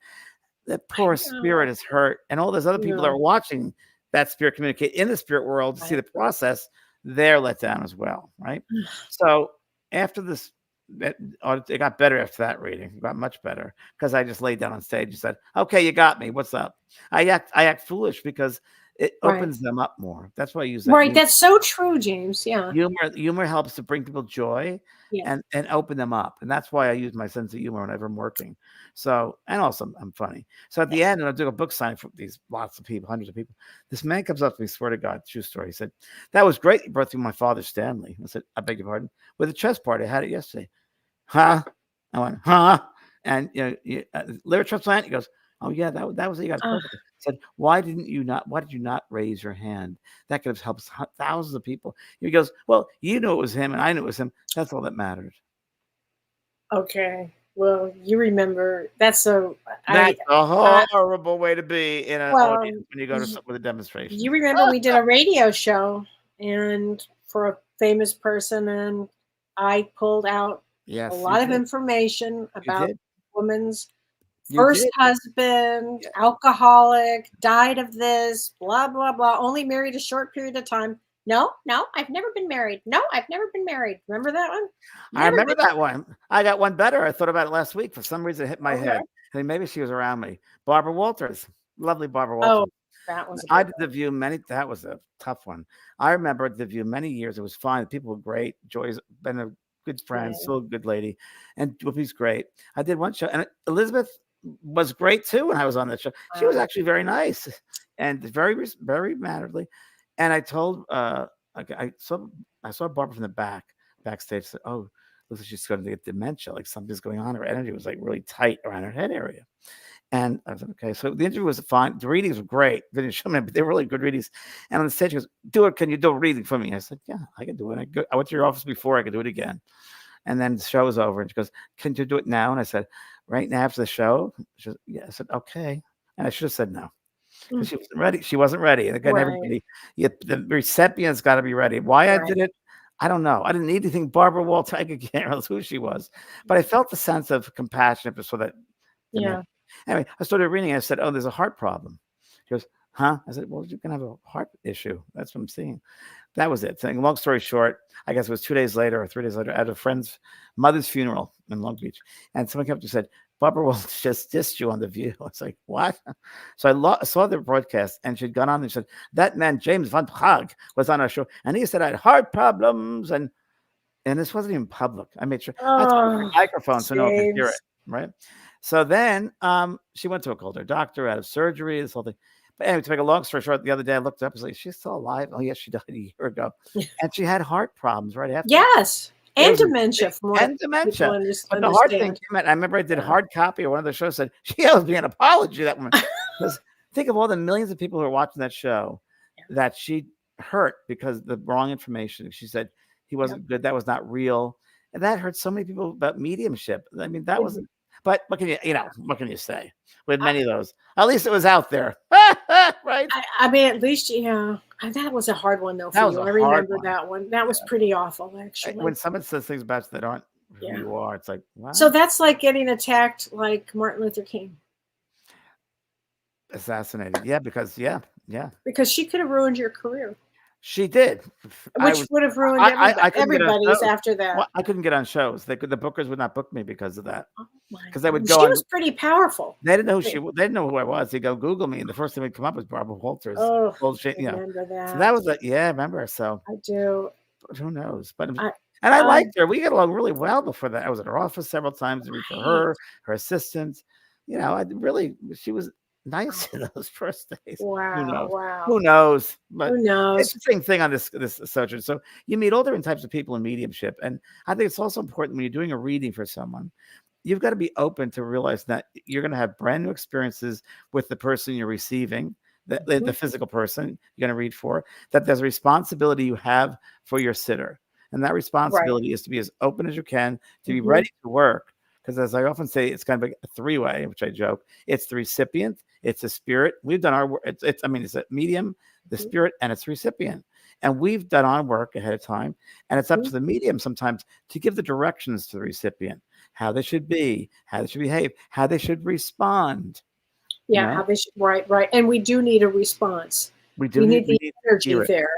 the poor spirit is hurt. And all those other people that are watching that spirit communicate in the spirit world to see the process, they're let down as well, right? So after this, it got better after that reading. It got much better because I just laid down on stage and said, okay, you got me. What's up? I act foolish because it opens them up more. That's why I use that. Right. That's so true, James. Yeah. Humor helps to bring people joy and open them up. And that's why I use my sense of humor whenever I'm working. So, and also I'm funny. So at the end, and I'm doing a book signing for these lots of people, hundreds of people. This man comes up to me, swear to God, true story. He said, that was great. You brought through my father, Stanley. I said, I beg your pardon. With a chess party. I had it yesterday. Huh? I went, huh? And liver transplant. He goes, oh yeah, that was it. You got perfect. Said, why did you not raise your hand? That could have helped thousands of people. He goes, well, you know it was him and I knew it was him. That's all that mattered. Okay. Well, you remember that's a horrible way to be in an audience when you go to with a demonstration. You remember we did a radio show and for a famous person, and I pulled out a lot of information about women's first husband, alcoholic, died of this, blah, blah, blah, only married a short period of time. No, I've never been married. No, I've never been married. Remember that one? I remember that one. I got one better. I thought about it last week. For some reason, it hit my head. I mean, maybe she was around me. Barbra Walters. Lovely Barbra Walters. Oh, that was I did The View that was a tough one. I remember The View many years. It was fine. People were great. Joy's been a good friend, still a good lady. And Whoopi's great. I did one show. And Elizabeth was great too when I was on that show. She was actually very nice and very, very mannerly. And I told I saw Barbara from the backstage. Said, "Oh, looks like she's going to get dementia. Like something's going on. Her energy was like really tight around her head area." And I was like, "Okay." So the interview was fine. The readings were great. They didn't show me, but they were really good readings. And on the stage, she goes, "Do it. Can you do a reading for me?" I said, "Yeah, I can do it." I went to your office before. I could do it again. And then the show was over, and she goes, "Can you do it now?" And I said, right now after the show? I said, okay. And I should have said no. Because she wasn't ready. She wasn't ready. And again, everybody, the recipient's got to be ready. Why I did it, I don't know. I didn't need anything. Barbra Walters, I can't remember who she was. But I felt the sense of compassion for that. Yeah. Anyway, I started reading. I said, oh, there's a heart problem. She goes, huh? I said, well, you can have a heart issue. That's what I'm seeing. That was it. Saying, long story short, I guess it was 2 days later or 3 days later at a friend's mother's funeral in Long Beach. And someone came up and said, Barbra Walters just dissed you on The View. I was like, what? So I saw the broadcast, and she'd gone on and said, that man, James van Praagh, was on our show. And he said, I had heart problems. And this wasn't even public. I made sure. I took a microphone so no one could hear it. Right. So then she went to a older doctor, out of surgery, this whole thing. But anyway, to make a long story short, the other day I looked up, I was like, she's still alive. Oh, yes, she died a year ago. And she had heart problems right after. Yes. And dementia. And dementia. But the hard thing came out, I remember I did hard copy, or one of the shows said, she owes me an apology, that woman. Because think of all the millions of people who are watching that show that she hurt because of the wrong information. She said he wasn't good. That was not real. And that hurt so many people about mediumship. I mean, that wasn't. But what can what can you say with many of those? At least it was out there, right? I mean, at least, that was a hard one though for you. I remember that one. That was pretty awful, actually. When someone says things about you that aren't who you are, it's like, wow. So that's like getting attacked like Martin Luther King. Assassinated, because because she could have ruined your career. She did, which would have ruined everybody's after that. Well, I couldn't get on shows. The bookers would not book me because of that. Because they would go. She was pretty powerful. They didn't know they didn't know who I was. They go Google me, and the first thing that would come up was Barbra Walters. Oh, remember that? So that was I remember. So I do. But who knows? But I liked her. We got along really well before that. I was at her office several times to read for her assistant. She was nice in those first days. Wow. Who knows? But who knows? It's the same thing on this subject. So you meet all different types of people in mediumship. And I think it's also important when you're doing a reading for someone, you've got to be open to realize that you're going to have brand new experiences with the person you're receiving, the physical person you're going to read for, that there's a responsibility you have for your sitter. And that responsibility is to be as open as you can, to be ready to work. Because as I often say, it's kind of a three-way, which I joke. It's the recipient, it's the spirit. We've done our work. It's a medium, the spirit, and it's the recipient. And we've done our work ahead of time. And it's up to the medium sometimes to give the directions to the recipient, how they should be, how they should behave, how they should respond. Yeah, how they should, right. And we do need a response. We need the energy there.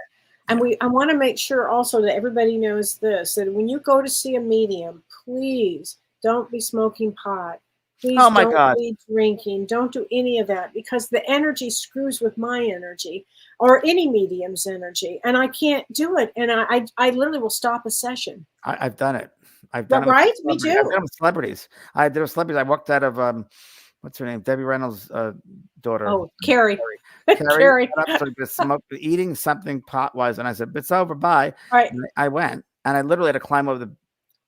And I want to make sure also that everybody knows this, that when you go to see a medium, please don't be smoking pot. Please don't be drinking. Don't do any of that, because the energy screws with my energy or any medium's energy, and I can't do it. And I literally will stop a session. I've done it. I've done it. Right? Me too. I've done it with celebrities. There were celebrities. I walked out of what's her name? Debbie Reynolds' daughter. Oh, Carrie. Carrie. Eating something pot-wise, and I said, "It's over. Bye." Right. And I went, and I literally had to climb over the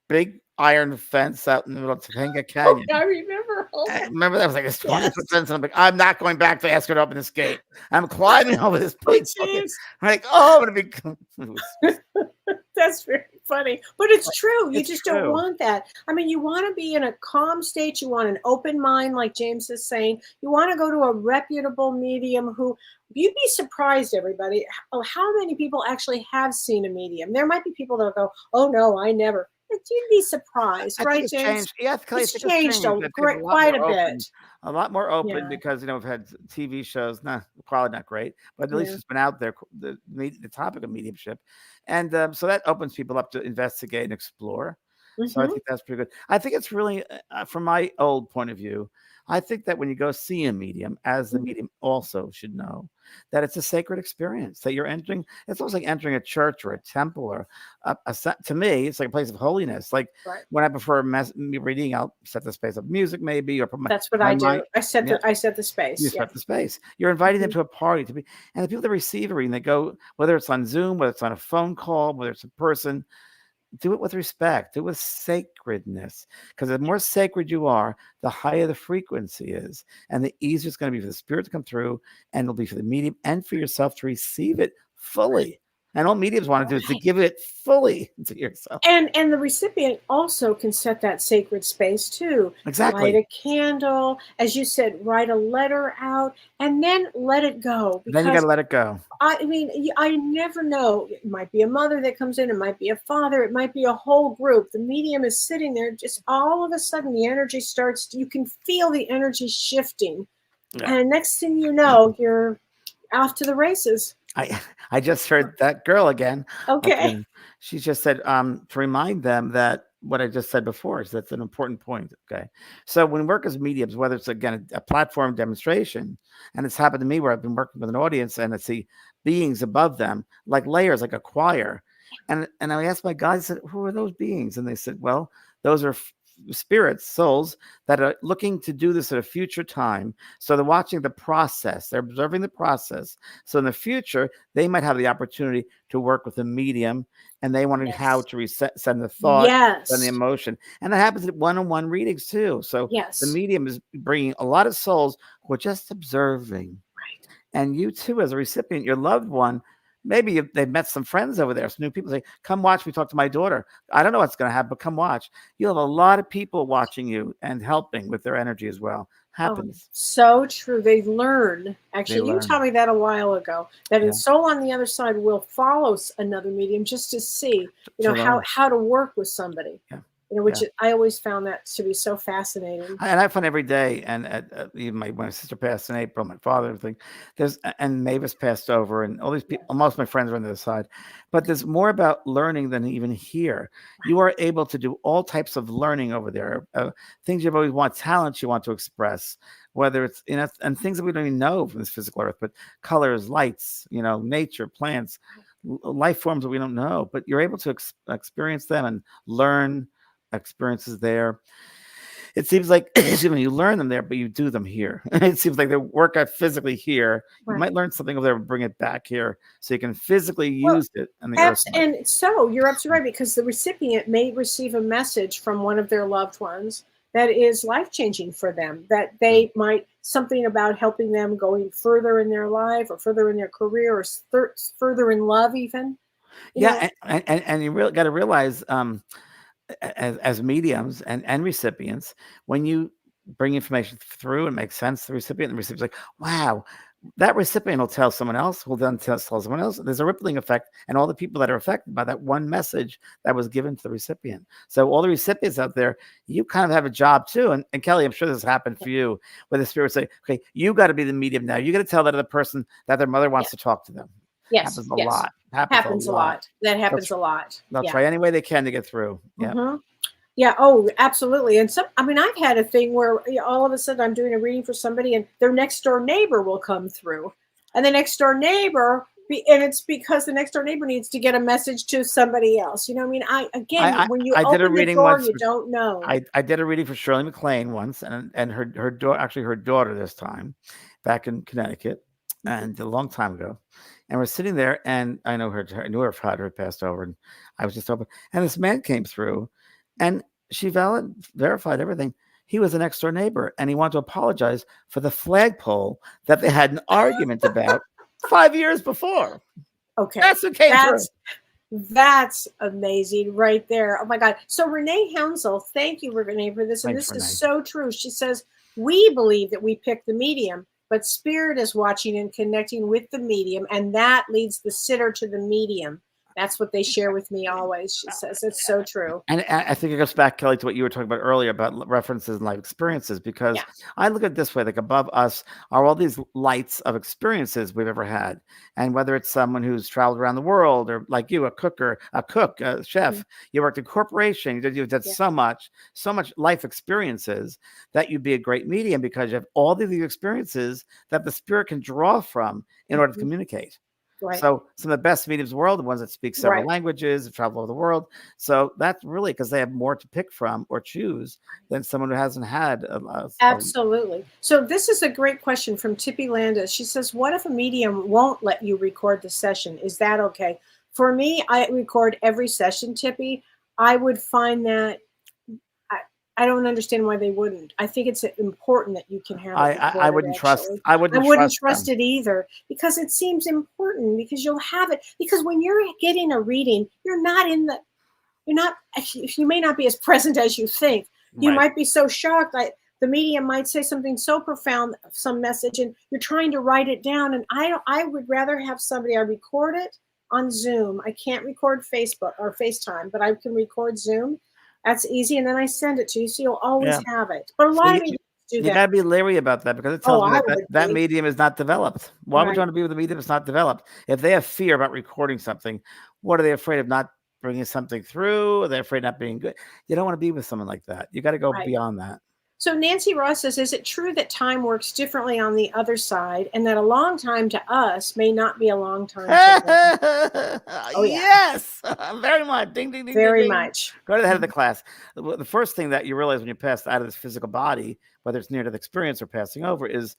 big iron fence out in the middle of Topanga Canyon. I remember. I remember that was like a 20-foot fence, and I'm like, I'm not going back to ask her to open this gate. I'm climbing over this big fucking, I'm like, I'm gonna be. That's very funny, but it's true. You just don't want that. I mean, you want to be in a calm state. You want an open mind, like James is saying. You want to go to a reputable medium who. You'd be surprised, everybody, how many people actually have seen a medium. There might be people that go, "Oh no, I never." But you'd be surprised, right, James? It's changed quite a bit. A lot more open because we've had TV shows, probably not great, but at least it's been out there. The topic of mediumship, and so that opens people up to investigate and explore. So I think that's pretty good. I think it's really, from my old point of view, I think that when you go see a medium, as the medium also should know, that it's a sacred experience that you're entering. It's almost like entering a church or a temple, or to me, it's like a place of holiness. Like when I prefer reading, I'll set the space up music, maybe, or put my. That's what I do. Mind. I set the space. You set the space. You're inviting them to a party and the people that receive a reading, they go, whether it's on Zoom, whether it's on a phone call, whether it's in person. Do it with respect. Do it with sacredness. Because the more sacred you are, the higher the frequency is. And the easier it's going to be for the spirit to come through. And it'll be for the medium and for yourself to receive it fully. And all mediums want to do is to give it fully to yourself. And the recipient also can set that sacred space too. Exactly. Light a candle, as you said, write a letter out, and then let it go. Then you got to let it go. I mean, I never know. It might be a mother that comes in. It might be a father. It might be a whole group. The medium is sitting there. Just all of a sudden, the energy starts. You can feel the energy shifting, and next thing you know, you're off to the races. I just heard that girl again. Okay. She just said to remind them that what I just said before is that's an important point. Okay. So when we work as mediums, whether it's again a platform demonstration, and it's happened to me where I've been working with an audience and I see beings above them, like layers, like a choir. And I asked my guys, I said, who are those beings? And they said, well, those are spirits, souls that are looking to do this at a future time. So they're watching the process, they're observing the process. So in the future, they might have the opportunity to work with a medium, and they want to how to send the thought and the emotion. And that happens at one-on-one readings too. So the medium is bringing a lot of souls who are just observing. Right. And you too, as a recipient, your loved one, maybe they've met some friends over there. Some new people say, come watch me talk to my daughter. I don't know what's going to happen, but come watch. You'll have a lot of people watching you and helping with their energy as well. Happens. Oh, so true. They learn. Actually, you taught me that a while ago, that a soul on the other side will follow another medium just to see, how to work with somebody. Yeah. Which I always found that to be so fascinating. And I find every day, and even my sister passed in April, my father, everything. And Mavis passed over, and all these people. Most of my friends are on the other side, but there's more about learning than even here. You are able to do all types of learning over there. Things you've always wanted, talents you want to express, whether it's and things that we don't even know from this physical earth, but colors, lights, nature, plants, life forms that we don't know. But you're able to experience them and learn experiences there. It seems like you learn them there, but you do them here. It seems like they work out physically here. You might learn something over there and bring it back here so you can physically use it on the earth. And so you're absolutely right, because the recipient may receive a message from one of their loved ones that is life-changing for them, that they might something about helping them going further in their life or further in their career or further in love even. And you really got to realize as mediums and recipients, when you bring information through and make sense to the recipient's like, wow, that recipient will tell someone else, who will then tell someone else. There's a rippling effect, and all the people that are affected by that one message that was given to the recipient. So all the recipients out there, you kind of have a job too. And Kellee, I'm sure this has happened for you, where the spirit say, okay, you got to be the medium now. You got to tell that other person that their mother wants to talk to them. Yes, happens a lot. Happens a lot. That happens a lot. They'll try any way they can to get through. Yeah. Mm-hmm. Yeah. Oh, absolutely. And I've had a thing where all of a sudden I'm doing a reading for somebody, and their next door neighbor will come through, and the next door neighbor, and it's because the next door neighbor needs to get a message to somebody else. When when you open the door, you don't know. I did a reading for Shirley MacLaine once, and her daughter this time, back in Connecticut, and a long time ago. And we're sitting there, and I knew her father had passed over, and I was just open. And this man came through, and she verified everything. He was a next door neighbor, and he wanted to apologize for the flagpole that they had an argument about 5 years before. Okay, that's what came through. That's amazing right there. Oh my God. So Renee Hounsel, thank you, Renee, for this. And this is so true. She says, we believe that we pick the medium, but spirit is watching and connecting with the medium, and that leads the sitter to the medium. That's what they share with me always. She says it's so true. And I think it goes back, Kellee, to what you were talking about earlier about references and life experiences, because I look at it this way, like above us are all these lights of experiences we've ever had. And whether it's someone who's traveled around the world, or like you, a cook, a chef, you worked in corporation, you've done so much life experiences that you'd be a great medium, because you have all these experiences that the spirit can draw from in order to communicate. Right. So some of the best mediums in the world, the ones that speak several languages, travel over the world. So that's really because they have more to pick from or choose than someone who hasn't had. Absolutely. So this is a great question from Tippy Landis. She says, what if a medium won't let you record the session? Is that okay? For me, I record every session, Tippy. I would find that I don't understand why they wouldn't. I think it's important that you can have it recorded, I wouldn't trust. actually. I I wouldn't wouldn't trust trust them. it either, because it seems important, because you'll have it. Because when you're getting a reading, you're not, you may not be as present as you think. You Right. might be so shocked. The medium might say something so profound, some message, and you're trying to write it down. And I would rather have somebody, I record it on Zoom. I can't record Facebook or FaceTime, but I can record Zoom. That's easy. And then I send it to you, so you'll always Yeah. have it. But a lot of mediums do You that. got to be leery about that, because it tells me I that would that be. medium is not developed. Why would Right. you want to be with a medium that's not developed? If they have fear about recording something, what are they afraid of? Not bringing something through? Are they afraid of not being good? You don't want to be with someone like that. You got to go Right. beyond that. So Nancy Ross says, is it true that time works differently on the other side, and that a long time to us may not be a long time to them? Oh, yeah. Yes, very much. Ding, ding, ding, Very ding, ding. much. Go to the head of the class. The first thing that you realize when you pass out of this physical body, whether it's near-death experience or passing over, is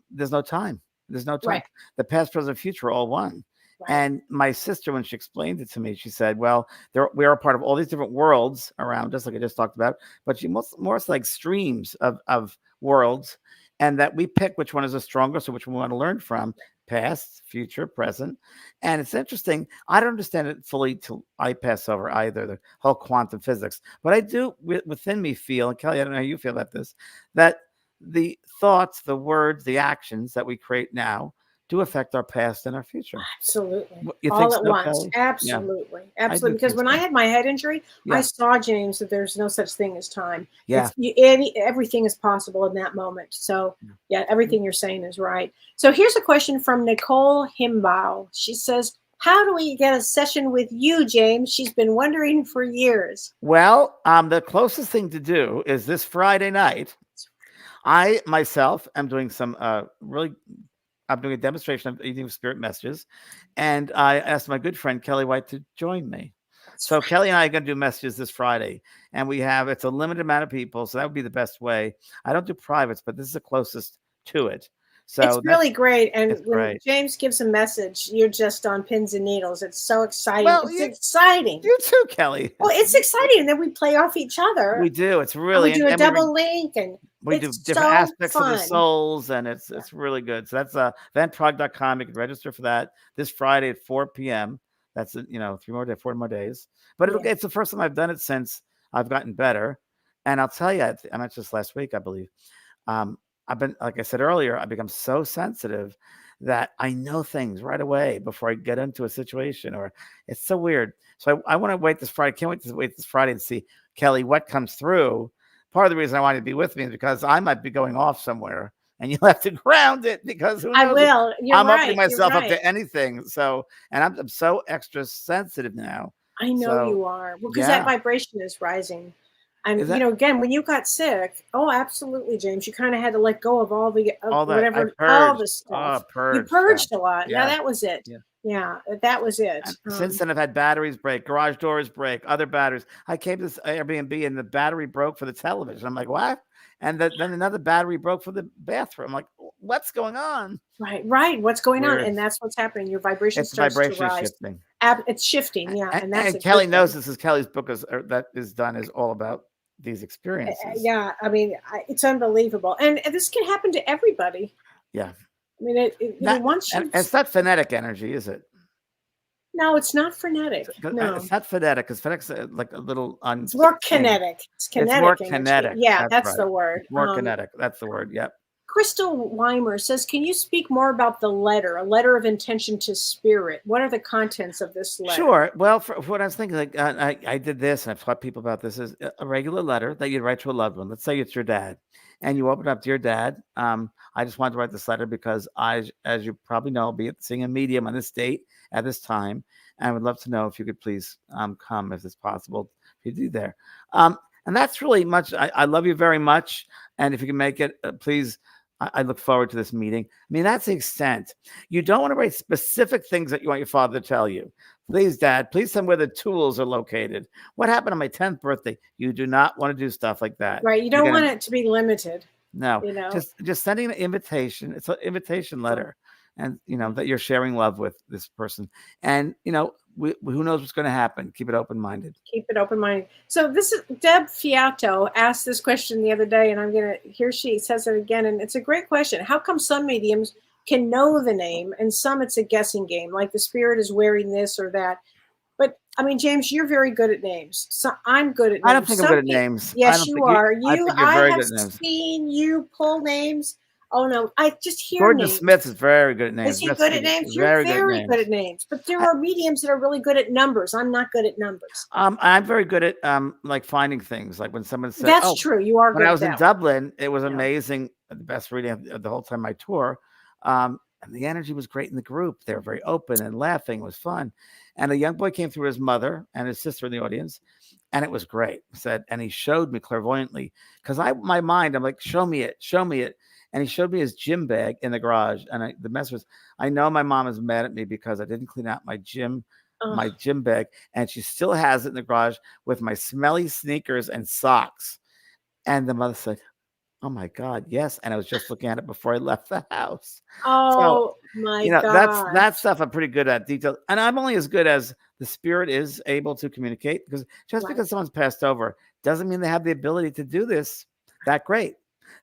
there's no time. There's no time. Right. The past, present, future are all one. Right. And my sister, when she explained it to me, she said, well, we are a part of all these different worlds around us, like I just talked about, but she more like streams of worlds, and that we pick which one is the strongest or which one we want to learn from, past, future, present. And it's interesting. I don't understand it fully till I pass over either, the whole quantum physics, but I do within me feel, and Kelly, I don't know how you feel about this, that the thoughts, the words, the actions that we create now do affect our past and our future. Absolutely. You All think at so, once. Kelly? Absolutely. Yeah. Absolutely. Because when I had my head injury, Yeah. I saw, James, that there's no such thing as time. Yeah. Everything is possible in that moment. So yeah, everything you're saying is right. So here's a question from Nicole Himbow. She says, how do we get a session with you, James? She's been wondering for years. Well, the closest thing to do is this Friday night. I myself am doing some I'm doing a demonstration of Eating of Spirit messages, and I asked my good friend Kellee White to join me. So Kelly and I are going to do messages this Friday, and it's a limited amount of people, so that would be the best way. I don't do privates, but this is the closest to it. So it's really great. And when great. James gives a message, you're just on pins and needles. It's so exciting. Well, it's exciting. You too, Kelly. Well, it's exciting. And then we play off each other. We do. It's really. And we do a double link, and we do different aspects of the souls, and it's really good. So that's eventpraagh.com. You can register for that this Friday at 4 p.m. That's 4 more days. But it's the first time I've done it since I've gotten better. And I'll tell you, I mentioned this last week, I believe. I've been, like I said earlier, I become so sensitive that I know things right away before I get into a situation, or it's so weird. So I want to wait this Friday. Can't wait to wait this Friday and see, Kelly, what comes through. Part of the reason I wanted to be with me is because I might be going off somewhere, and you'll have to ground it, because who knows? I will. I'm opening myself up to anything. So, and I'm so extra sensitive now. I know you are. Well, because that vibration is rising. And again, when you got sick, absolutely, James, you kind of had to let go of all the stuff. You purged a lot. Yeah, that was it. Yeah, that was it. Since then, I've had batteries break, garage doors break, other batteries. I came to this Airbnb and the battery broke for the television. I'm like, what? And then another battery broke for the bathroom. I'm like, what's going on? Right. What's going on? And that's what's happening. Your vibration starts to rise. Shifting. It's shifting, yeah. And Kelly knows this, is Kelly's book is all about these experiences. Yeah, I mean, it's unbelievable, and this can happen to everybody. Yeah, I mean, it's not phonetic energy, is it? No, it's not frenetic. No, it's not phonetic, because phonetic's like a little it's more kinetic. It's kinetic. It's more kinetic. Yeah, that's the word. It's more kinetic. That's the word. Yep. Crystal Weimer says, can you speak more about the letter, a letter of intention to spirit? What are the contents of this letter? Sure. Well, for what I was thinking, like I did this, and I've taught people about this, is a regular letter that you'd write to a loved one. Let's say it's your dad, and you open up to your dad. I just wanted to write this letter because as you probably know, be it seeing a medium on this date at this time, and I would love to know if you could please come, if it's possible, if you do there. And that's really much. I love you very much, and if you can make it, please. I look forward to this meeting. I mean, that's the extent. You don't want to write specific things that you want your father to tell you. Please, Dad, please tell me where the tools are located. What happened on my 10th birthday? You do not want to do stuff like that. Right. You don't want it to be limited. No. Just sending an invitation. It's an invitation letter. and that you're sharing love with this person, and who knows what's going to happen. Keep it open-minded. Keep it open-minded. So this is Deb Fiato asked this question the other day, and here she says it again, and it's a great question. How come some mediums can know the name and some it's a guessing game, like the spirit is wearing this or that? But I mean, James, you're very good at names. So I'm good at names. I don't think I'm good at names. Yes, you are. I think you're very good at names. Seen you pull names. Oh no, I just hear Gordon names. Smith is very good at names. Is he good at names? You're very good at names. But there are mediums that are really good at numbers. I'm not good at numbers. I'm very good at like finding things. Like when someone said, "That's true, you are." When I was in Dublin, it was amazing. The best reading of the whole time I tour, and the energy was great in the group. They were very open and laughing. It was fun. And a young boy came through, his mother and his sister in the audience, and it was great. And he showed me clairvoyantly, because my mind, I'm like, show me it. And he showed me his gym bag in the garage. And the message was, I know my mom is mad at me because I didn't clean out my gym bag. And she still has it in the garage with my smelly sneakers and socks. And the mother said, oh my God, yes. And I was just looking at it before I left the house. Oh my God. That stuff I'm pretty good at, detail. And I'm only as good as the spirit is able to communicate, because just because someone's passed over doesn't mean they have the ability to do this that great.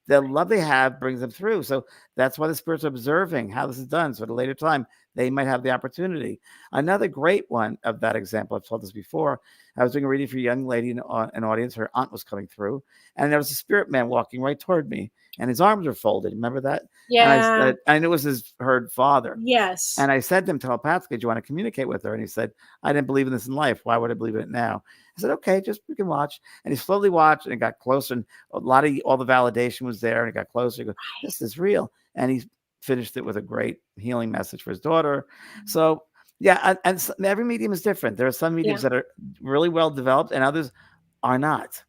The love they have brings them through. So that's why the spirit's observing how this is done. So at a later time, they might have the opportunity. Another great one of that example, I've told this before. I was doing a reading for a young lady in an audience. Her aunt was coming through, and there was a spirit man walking right toward me, and his arms were folded. Remember that? Yeah. And I knew it was her father. Yes. And I said to him telepathically, do you want to communicate with her? And he said, I didn't believe in this in life. Why would I believe in it now? I said, okay, just we can watch. And he slowly watched, and it got closer, and all the validation was there, and it got closer. He goes, this is real. And he finished it with a great healing message for his daughter. So yeah, and every medium is different. There are some mediums that are really well developed, and others are not.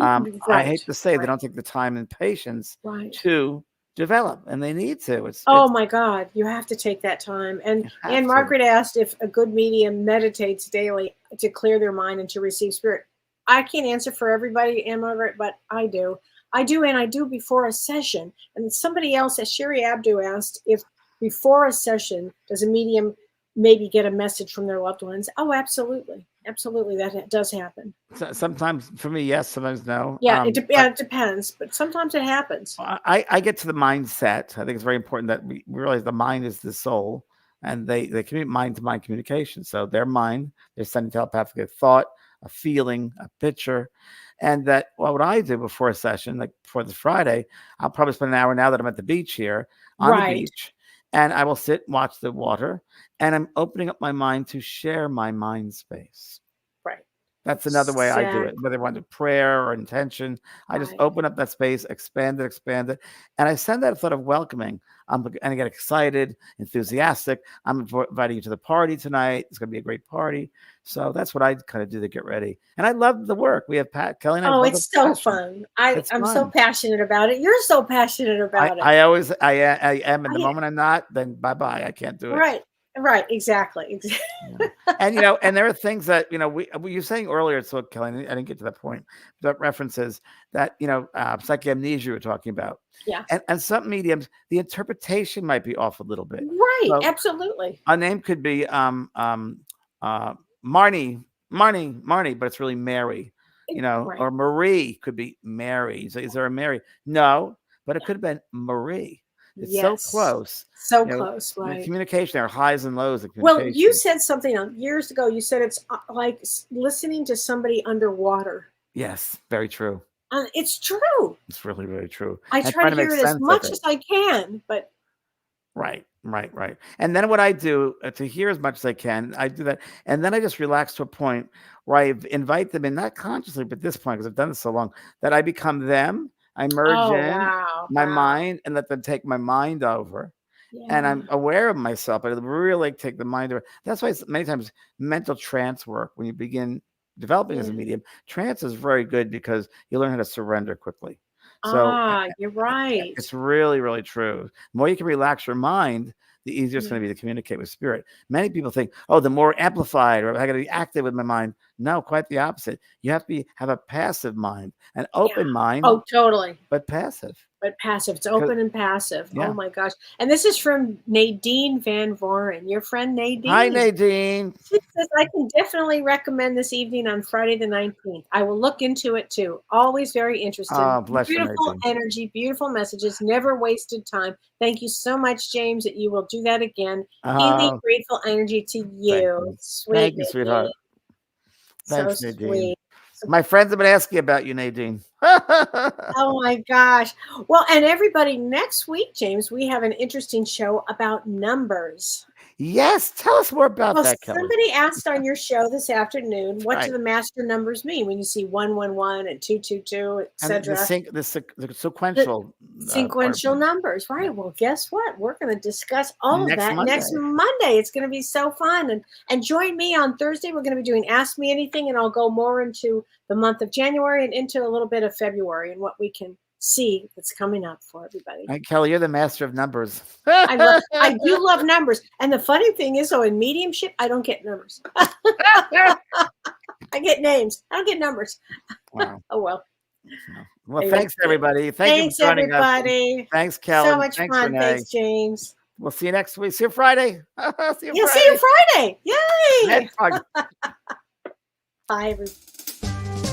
I hate to say they don't take the time and patience to develop, and they need to. Oh my God, you have to take that time. And Margaret asked if a good medium meditates daily to clear their mind and to receive spirit. I can't answer for everybody, Anne Margaret, but I do. And I do before a session. And somebody else, as Sherry Abdu asked, if before a session, does a medium maybe get a message from their loved ones? Oh, absolutely. Absolutely. That does happen. Sometimes for me, yes, sometimes no. Yeah, it depends, but sometimes it happens. I get to the mindset. I think it's very important that we realize the mind is the soul, and they communicate mind-to-mind communication. So their mind, they're sending telepathic a thought, a feeling, a picture. And that what I do before a session, like before this Friday, I'll probably spend an hour now that I'm at the beach here on the beach. And I will sit and watch the water, and I'm opening up my mind to share my mind space. Right. That's another way I do it, whether I want to prayer or intention. I just open up that space, expand it. And I send that thought of welcoming. And I get excited, enthusiastic. I'm inviting you to the party tonight. It's going to be a great party. So that's what I kind of do to get ready. And I love the work. We have Kellee and I. Oh, it's so fun. I'm so passionate about it. You're so passionate about it. I am. In the moment I'm not, then bye-bye. I can't do it. Right. Exactly. Yeah. And, and there are things that, we were saying earlier, so Kellee, I didn't get to that point, that references that, psychoamnesia we were talking about. Yeah. And some mediums, the interpretation might be off a little bit. Right. So absolutely. A name could be Marnie, but it's really Mary, or Marie could be Mary. So is there a Mary? No, but it could have been Marie. It's so close. So close, right? Communication, there are highs and lows of communication. communication. Well, you said something years ago. You said it's like listening to somebody underwater. Yes, very true. It's true. It's really, really true. I try to hear it as much as I can, but. Right. And then what I do to hear as much as I can, I do that. And then I just relax to a point where I invite them in, not consciously, but at this point, because I've done this so long, that I become them. I merge my mind and let them take my mind over. Yeah. And I'm aware of myself, but I really take the mind over. That's why many times mental trance work, when you begin developing as a medium, trance is very good because you learn how to surrender quickly. So you're right. It's really, really true. The more you can relax your mind, the easier it's going to be to communicate with spirit. Many people think, oh, the more amplified, or I got to be active with my mind. No, quite the opposite. You have to have a passive mind, an open mind. Oh, totally. But passive. But passive. It's open and passive. Yeah. Oh my gosh. And this is from Nadine Van Voren, your friend Nadine. Hi, Nadine. She says, I can definitely recommend this evening on Friday the 19th. I will look into it too. Always very interesting. Oh, bless you, beautiful Nadine. energy, beautiful messages, never wasted time. Thank you so much, James, that you will do that again. Healing, grateful energy to you. Thank you, sweetheart. Thanks, so Nadine. Sweet. My friends have been asking about you, Nadine. Oh my gosh. Well, and everybody, next week, James, we have an interesting show about numbers. Yes, tell us more about that, Kellee. Somebody asked on your show this afternoon, what do the master numbers mean when you see 111 and 222, etc.? The sequential. Sequential numbers, right? Well, guess what? We're going to discuss all of that next Monday. It's going to be so fun. And join me on Thursday. We're going to be doing Ask Me Anything, and I'll go more into the month of January and into a little bit of February and what we can see that's coming up for everybody. Right, Kellee, you're the master of numbers. I do love numbers. And the funny thing is, though, in mediumship, I don't get numbers. I get names. I don't get numbers. Wow. Oh, well. Well, thanks, everybody. Thanks, everybody. Us. Thanks, Kellee. So much thanks, fun. Renee. Thanks, James. We'll see you next week. See you Friday. See you Friday. Yay. Bye, everybody.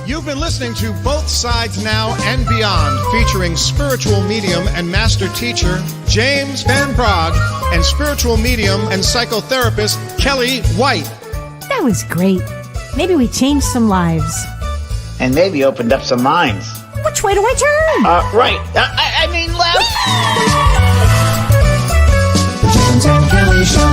You've been listening to Both Sides Now and Beyond, featuring spiritual medium and master teacher James Van Praagh and spiritual medium and psychotherapist Kellee White. That was great. Maybe we changed some lives. And maybe opened up some minds. Which way do I turn? Right. I mean left. The James and Kellee Show.